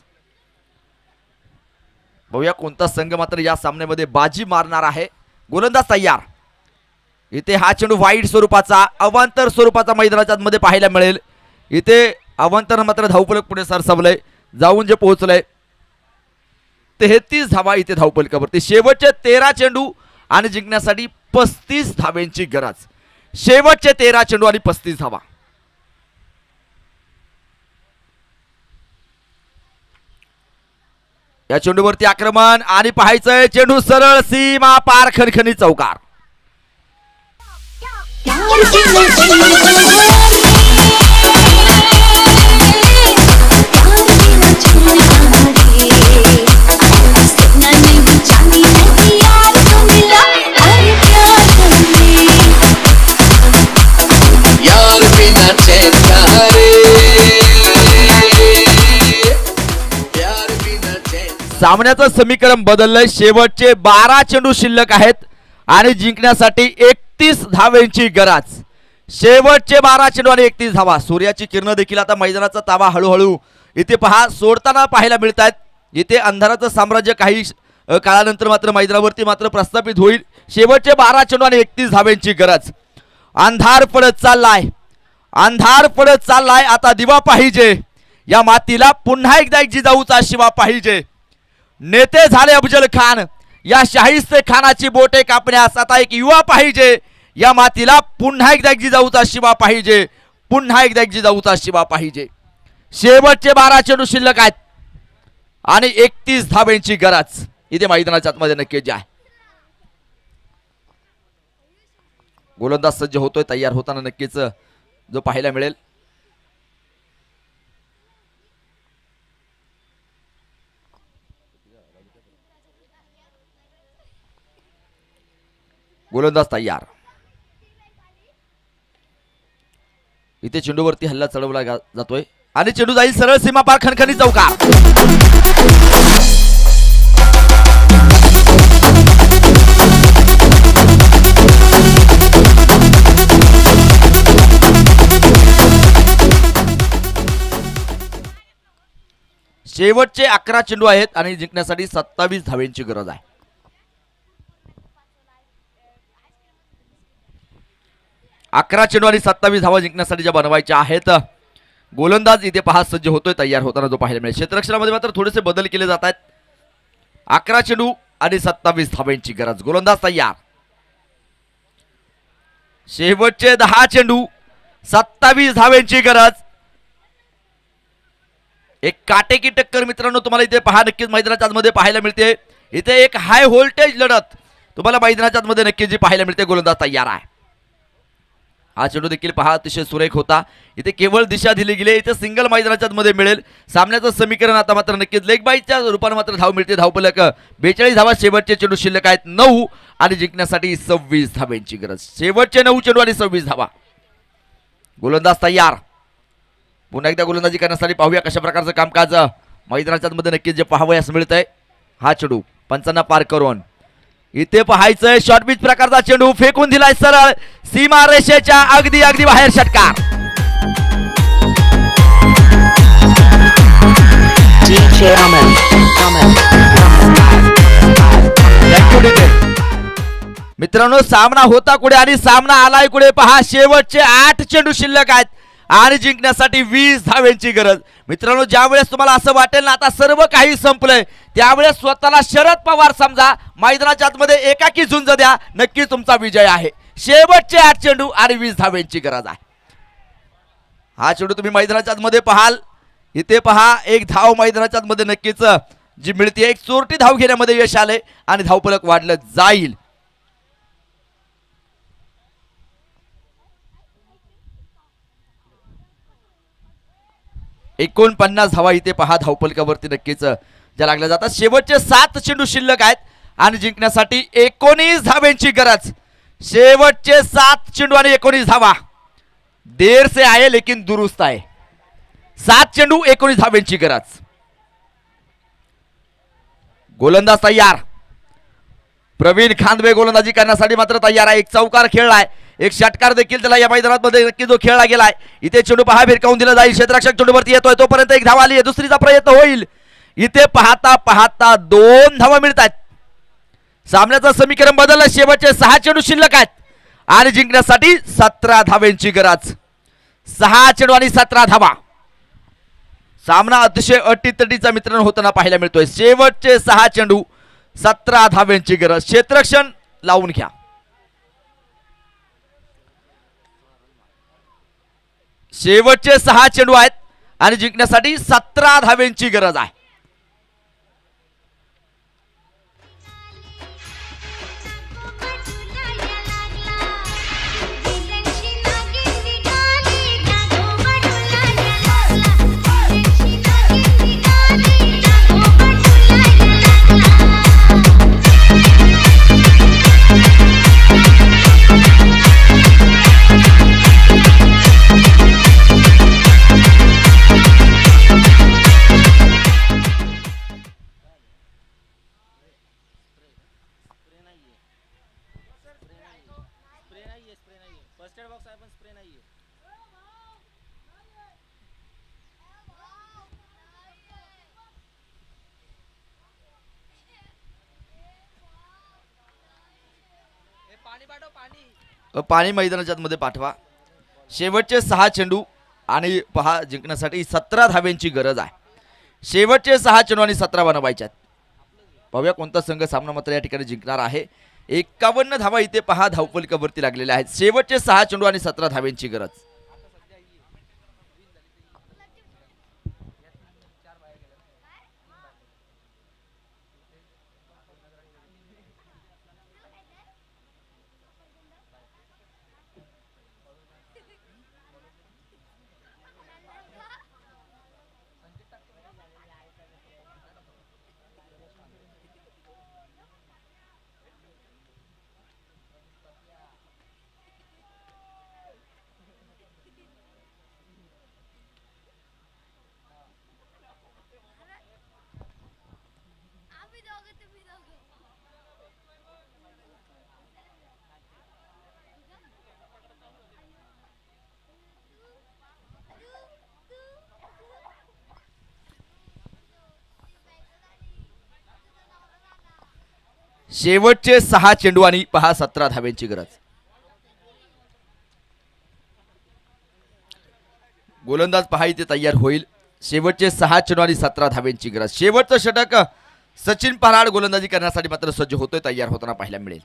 बघूया कोणता संघ मात्र या सामन्यामध्ये बाजी मारणार आहे. गोलंदाज तयार. इथे हा चेंडू वाईड स्वरूपाचा अवांतर स्वरूपाचा मैदानाच्या मध्ये पाहायला मिळेल. इथे अवांतर मात्र धावपलक पुढे सरसवलंय. जाऊन जे पोहोचलंय 33 धावा इथे धावपलकावरती. शेवटचे 13 चेंडू आणि जिंकण्यासाठी 35 धावेंची गरज. शेवटचे 13 चेंडू आणि 35 धावा. या चेंडूवरती आक्रमण आणि पाहायचंय चेंडू सरळ सीमा पार खणखणी चौकार. सामन्याचं समीकरण बदललंय. शेवटचे 12 चेंडू शिल्लक आहेत आणि जिंकण्यासाठी 31 धावेंची गरज. शेवटचे 12 चेंडू आणि 31 धावा. सूर्याची किरण देखील आता मैदानाचा ताबा हळूहळू इथे पहा सोडताना पाहायला मिळत आहेत. इथे अंधाराचं साम्राज्य काही काळानंतर मात्र मैदानावरती मात्र प्रस्थापित होईल. शेवटचे 12 चेंडू आणि 31 धावेंची गरज. अंधार पडत चाललाय. अंधार पडत चाललाय, आता दिवा पाहिजे. या मातीला पुन्हा एकदा एक जिजाऊचा शिवा पाहिजे. नेते झाले अफजल खान, या शाहिस्ते खानाची बोटे कापण्यास आता एक युवा पाहिजे. या मातीला पुन्हा एकदा एक जिजाऊचा शिवा पाहिजे. पुन्हा एकदा एक जिजाऊचा शिवा पाहिजे. शेवटचे 12 चेंडू शिल्लक आहेत आणि 31 धाब्यांची गरज इथे मैदानाच्या आतमध्ये नक्कीच आहे. गोलंदाज सज्ज होतोय, तयार होताना नक्कीच जो पाहायला मिळेल. गोलंदाज तयार. इथे चेंडूवरती हल्ला चढवला जातोय आणि चेंडू जाईल सरळ सीमा पार खणखणी चौकार. शेवटचे 11 चेंडू आहेत आणि जिंकण्यासाठी 27 धाव्यांची गरज आहे. अकरा चेंडू आणि 27 धावा जिंकण्यासाठी ज्या बनवायच्या आहेत. गोलंदाज इथे पहा सज्ज होतोय, तयार होताना जो पाहायला मिळेल. क्षेत्ररक्षणामध्ये मात्र थोडेसे बदल केले जात आहेत. 11 चेंडू आणि 27 धाव्यांची गरज. गोलंदाज तयार. शेवटचे 10 चेंडू 27 धाव्यांची गरज. एक काटेकी टक्कर मित्रांनो तुम्हाला इथे पहा नक्कीच मैदानाच्या आतमध्ये पाहायला मिळते. इथे एक हाय व्होल्टेज लढत तुम्हाला मैदानाच्या आतमध्ये नक्कीच जी पाहायला मिळते. गोलंदाज तयार आहे. हा चेंडू देखील पहा अतिशय सुरेख होता. इथे केवळ दिशा दिली गेली. इथे सिंगल मैदानाच्या मध्ये मिळेल. सामन्याचं समीकरण आता मात्र नक्कीच लेग बाईच्या रूपाने मात्र धाव मिळते. धावफलक 42 धावा. शेवटचे चेंडू शिल्लक आहेत 9 आणि जिंकण्यासाठी 26 धाव्यांची गरज. शेवटचे 9 चेंडू आणि 26 धावा. गोलंदाज तयार. पुन्हा एकदा गोलंदाजी करण्यासाठी पाहूया कशा प्रकारचं कामकाज मैदानाच्या मध्ये नक्कीच जे पाहावयास मिळत आहे. हा चेंडू पंचांना पार करून इथे पाहायचंय. शॉर्ट पिच प्रकारचा चेंडू फेकून दिलाय सरळ सीमा रेषेच्या अगदी अगदी बाहेर. षटकार. मित्रांनो सामना होता कुठे आणि सामना आलाय कुठे पहा. शेवटचे 8 चेंडू शिल्लक आहेत आणि जिंकण्यासाठी 20 धाव्यांची गरज. मित्रांनो ज्या वेळेस तुम्हाला असं वाटेल ना आता सर्व काही संपलंय, त्यावेळेस स्वतःला शरद पवार समजा. मैदानाच्या आतमध्ये एकाकी झुंज द्या, नक्की तुमचा विजय आहे. शेवटचे 8 चेंडू आणि 20 धाव्यांची गरज आहे. हा चेंडू तुम्ही मैदानाच्या आतमध्ये पाहाल. इथे पहा एक धाव मैदानाच्या आतमध्ये नक्कीच जी मिळते. एक चोरटी धाव घेण्यामध्ये यश आले आणि धावफलक वाढलं जाईल. एकूण 50 धावा इथे पहा धावफलकावरती नक्कीच ज्या लागल्या जातात. शेवटचे 7 चेंडू शिल्लक आहेत आणि जिंकण्यासाठी 19 धाव्यांची गरज. शेवटचे 7 चेंडू आणि 19 धावा. देर से आए लेकिन दुरुस्त आहे. 7 चेंडू 19 धाव्यांची गरज. गोलंदाज तयार. प्रवीण खांदवे गोलंदाजी करण्यासाठी मात्र तयार आहे. एक चौकार खेळलाय, एक षटकार देखील त्याला या मैदानामध्ये नक्की जो खेळला गेलाय. इथे चेंडू पहा भिरकावून दिला जाईल. क्षेत्ररक्षक चेंडूवरती येतोय तोपर्यंत एक धाव आली आहे. दुसरीचा प्रयत्न होईल. इथे पाहता पाहता 2 धावा मिळतात. सामन्याचं समीकरण बदललं. शेवटचे 6 चेंडू शिल्लक आहेत आणि जिंकण्यासाठी 17 धाव्यांची गरज. 6 चेंडू आणि 17 धावा. सामना अतिशय अटीतटीचा मित्रांनो होताना पाहायला मिळतोय. शेवटचे 6 चेंडू 17 धाव्यांची गरज. क्षेत्ररक्षण लावून घ्या. शेवटचे 6 चेंडू आहेत आणि जिंकण्यासाठी 17 धाव्यांची गरज आहे. पाणी मैदानाच्या मध्ये पाठवा. शेवटचे 6 चेंडू आणि पहा जिंकण्यासाठी 17 धाब्यांची गरज आहे. शेवटचे 6 चेंडू आणि 17 बनवायचे आहेत. पाहूया कोणता संघ सामना मात्र या ठिकाणी जिंकणार आहे. 51 धावा इथे पहा धावफलकावरती लागलेल्या आहेत. शेवटचे 6 चेंडू आणि 17 धाब्यांची गरज. शेवटचे 6 चेंडू आणि पहा 17 धाब्यांची गरज. गोलंदाज पहा इथे तयार होईल. शेवटचे 6 चेंडू आणि 17 धाब्यांची गरज. शेवटचं षटक सचिन पराड गोलंदाजी करण्यासाठी मात्र सज्ज होतोय, तयार होताना पाहायला मिळेल.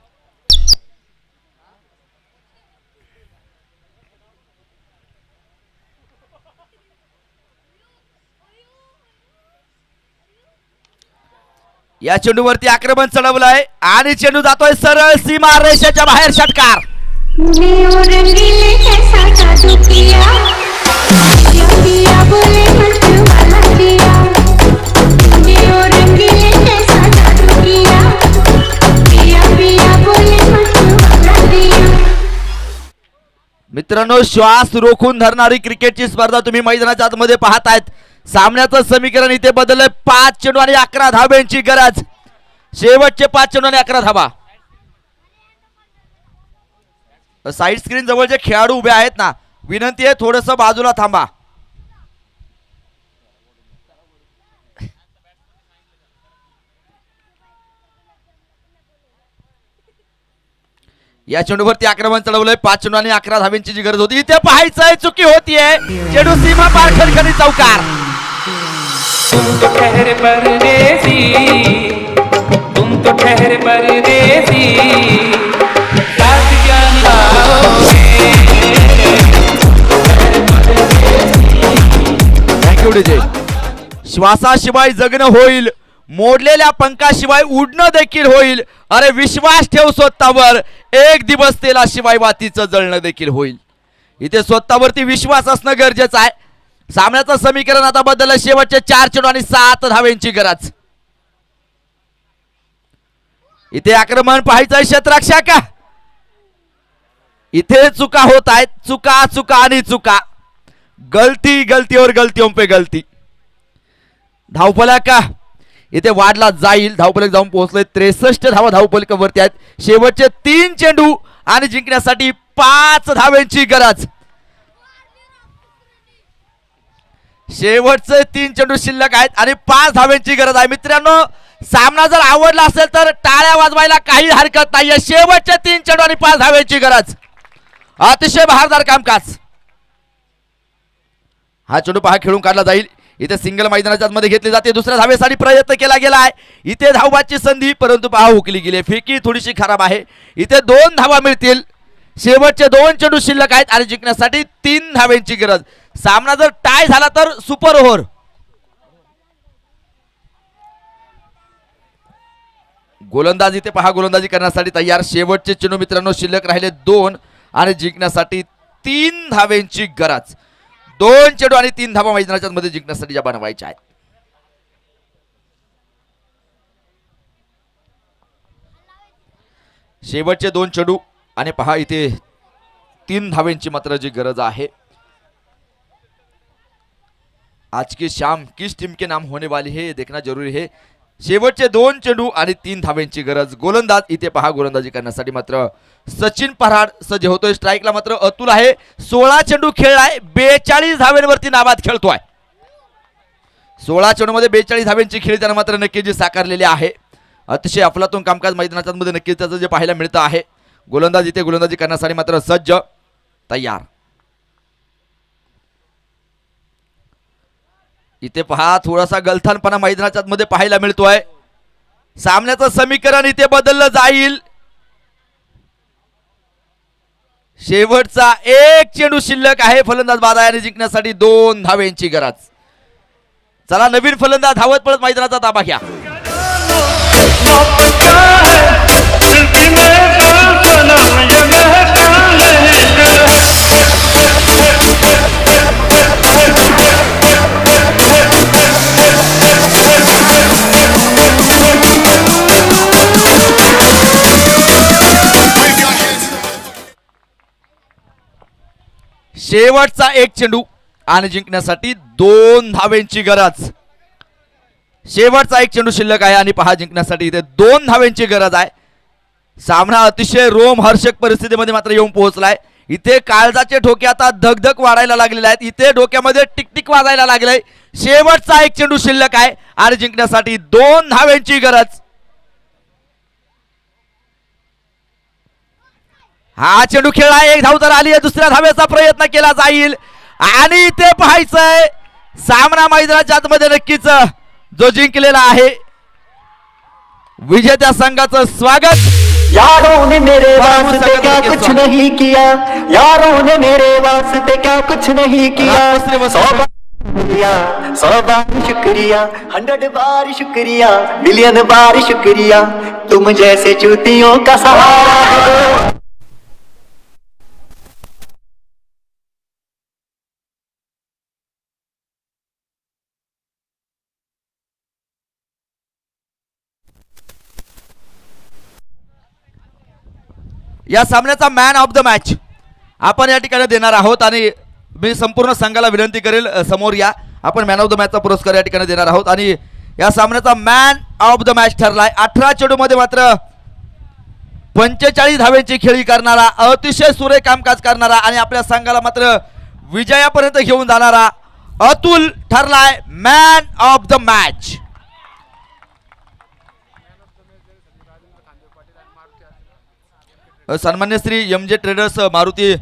या चेंडूवरती आक्रमण चढवलंय आणि चेंडू जातोय सरळ सीमा रेषेच्या बाहेर. षटकार. मित्रांनो, श्वास रोखून धरणारी क्रिकेटची स्पर्धा तुम्ही मैदानाच्या आतमध्ये पाहतायत. सामन्याचं समीकरण इथे बदललंय. 5 चेंडू आणि 11 धाब्यांची गरज. शेवटचे 5 चेंडू आणि 11 धाबा. साईड स्क्रीन जवळ जे खेळाडू उभे आहेत ना, विनंती आहे थोडस बाजूला थांबा. या चेंडूवरती आक्रमण चढवलंय. 5 चेंडू आणि 11 धाब्यांची जी गरज होती इथे पाहायचंय. चुकी होतीये. चेंडू सीमा पार खणखणी चौकार. तुम तो ठहरे परदेसी, तुम तो ठहरे परदेसी, साथ क्या निभाओगे. Thank you DJ. श्वासाशिवाय जगणं होईल, मोडलेल्या पंखाशिवाय उडणं देखील होईल. अरे विश्वास ठेव स्वतःवर, एक दिवस तेलाशिवाय वातीचं जळणं देखील होईल. इथे स्वतःवरती विश्वास असणं गरजेचं आहे. सामन्याचं समीकरण आता बदललं. शेवटचे 4 चेंडू आणि 7 धाब्यांची गरज. इथे आक्रमण पाहायचंय क्षेत्ररक्षक. इथे चुका होत आहेत. चुका चुका आणि चुका. गलती गलती और गलतियों पे गलती. धावफलक इथे वाढला जाईल. धावफलक जाऊन पोहोचले. 63 धावा धावफलकावरती आहेत. शेवटचे 3 चेंडू आणि जिंकण्यासाठी 5 धाब्यांची गरज. शेवटचे 3 चेंडू शिल्लक आहेत आणि 5 धाब्यांची गरज आहे. मित्रांनो, सामना जर आवडला असेल तर टाळ्या वाजवायला काही हरकत नाहीये. शेवटचे 3 चेंडू आणि 5 धाब्यांची गरज. अतिशय बहारदार कामकाज. हा चेंडू पहा खेळून काढला जाईल. इथे सिंगल मैदानाच्या मध्ये घेतली जाते. दुसऱ्या धावेसाठी प्रयत्न केला गेला आहे. इथे धावबाची संधी, परंतु पहा हुकली गेली. फेकी थोडीशी खराब आहे. इथे 2 धावा मिळतील. शेवटचे 2 चेंडू शिल्लक आहेत आणि जिंकण्यासाठी 3 धाव्यांची गरज. सामना जर टाय झाला तर सुपर ओव्हर. गोलंदाज इथे पहा गोलंदाजी करण्यासाठी तयार. शेवटचे चेंडू मित्रांनो शिल्लक राहिले 2 आणि जिंकण्यासाठी 3 धाव्यांची गरज. 2 चेंडू आणि 3 धावा मैदानाच्या मध्ये जिंकण्यासाठी ज्या बनवायच्या आहेत. शेवटचे 2 चेंडू आणि पहा इथे 3 धाव्यांची मात्र जी गरज आहे. आज की शाम किस टीम के नाम होने वाली है देखना जरूरी है. शेवटचे 2 चेंडू आणि 3 धाव्यांची गरज. गोलंदाज इथे पहा गोलंदाजी करण्यासाठी मात्र सचिन पराड सज्ज होतोय. स्ट्राईकला मात्र अतुल आहे. 16 चेंडू खेळलाय. 42 धाव्यांवरती नाबाद खेळतोय. 16 चेंडूमध्ये 42 धाव्यांची खेळी त्यानं मात्र नक्की जी साकारलेली आहे. अतिशय अफलातून कामकाज मैदानाच्या मध्ये नक्कीच त्याचं जे पाहायला मिळतं आहे. गोलंदाज इथे गोलंदाजी करण्यासाठी मात्र सज्ज तयार. इथे पहा थोडासा गलथानपणा मैदानाच्या मध्ये पाहायला मिळतोय. सामन्याचं समीकरण इथे बदललं जाईल. शेवटचा एक चेंडू शिल्लक आहे. फलंदाज बाद आहे आणि जिंकण्यासाठी 2 धावेंची गरज. चला नवीन फलंदाज धावत पळत मैदानाचा ताबा घ्या. शेवटचा एक चेंडू आणि जिंकण्यासाठी 2 धावेंची गरज. शेवटचा एक चेंडू शिल्लक आहे आणि पहा जिंकण्यासाठी इथे 2 धावेंची गरज आहे. सामना अतिशय रोमहर्षक परिस्थितीमध्ये मात्र येऊन पोहोचलाय. इथे काळजाचे ठोके आता धगधग वाढायला लागलेले आहेत. इथे डोक्यामध्ये टिकटिक वाजायला लागलंय. शेवटचा एक चेंडू शिल्लक आहे आणि जिंकण्यासाठी 2 धावेंची गरज. हा चेंडू खेळला. एक धाव तर आली आहे. दुसऱ्या धावेचा प्रयत्न केला जाईल आणि इथे पाहायचंय सामना मैदानाच्या आतमध्ये नक्कीच जो जिंकलेला आहे विजेत्या संघाचं स्वागत. यारों ने मेरे वास्ते क्या कुछ नहीं किया, यारों ने मेरे वास्ते क्या कुछ नहीं किया. 100 बार शुक्रिया, 100 बार शुक्रिया, मिलियन बार शुक्रिया, तुम जैसे चूतियों का सहारा. या सामन्याचा मॅन ऑफ द मॅच आपण या ठिकाणी देणार आहोत आणि मी संपूर्ण संघाला विनंती करेल समोर या. आपण मॅन ऑफ द मॅचचा पुरस्कार या ठिकाणी देणार आहोत आणि या सामन्याचा मॅन ऑफ द मॅच ठरलाय 18 चेंडूमध्ये मात्र 45 धावेंची खेळी करणारा, अतिशय सुरेख कामकाज करणारा आणि आपल्या संघाला मात्र विजयापर्यंत घेऊन जाणारा अतुल ठरलाय मॅन ऑफ द मॅच. सन्मान्य श्री MJ ट्रेडर्स मारुती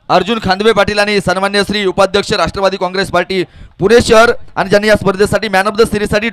अर्जुन खांदवे पाटील आणि सन्मान्य श्री उपाध्यक्ष राष्ट्रवादी काँग्रेस पार्टी पुणे शहर आणि ज्यांनी या स्पर्धेसाठी मॅन ऑफ द सिरीजसाठी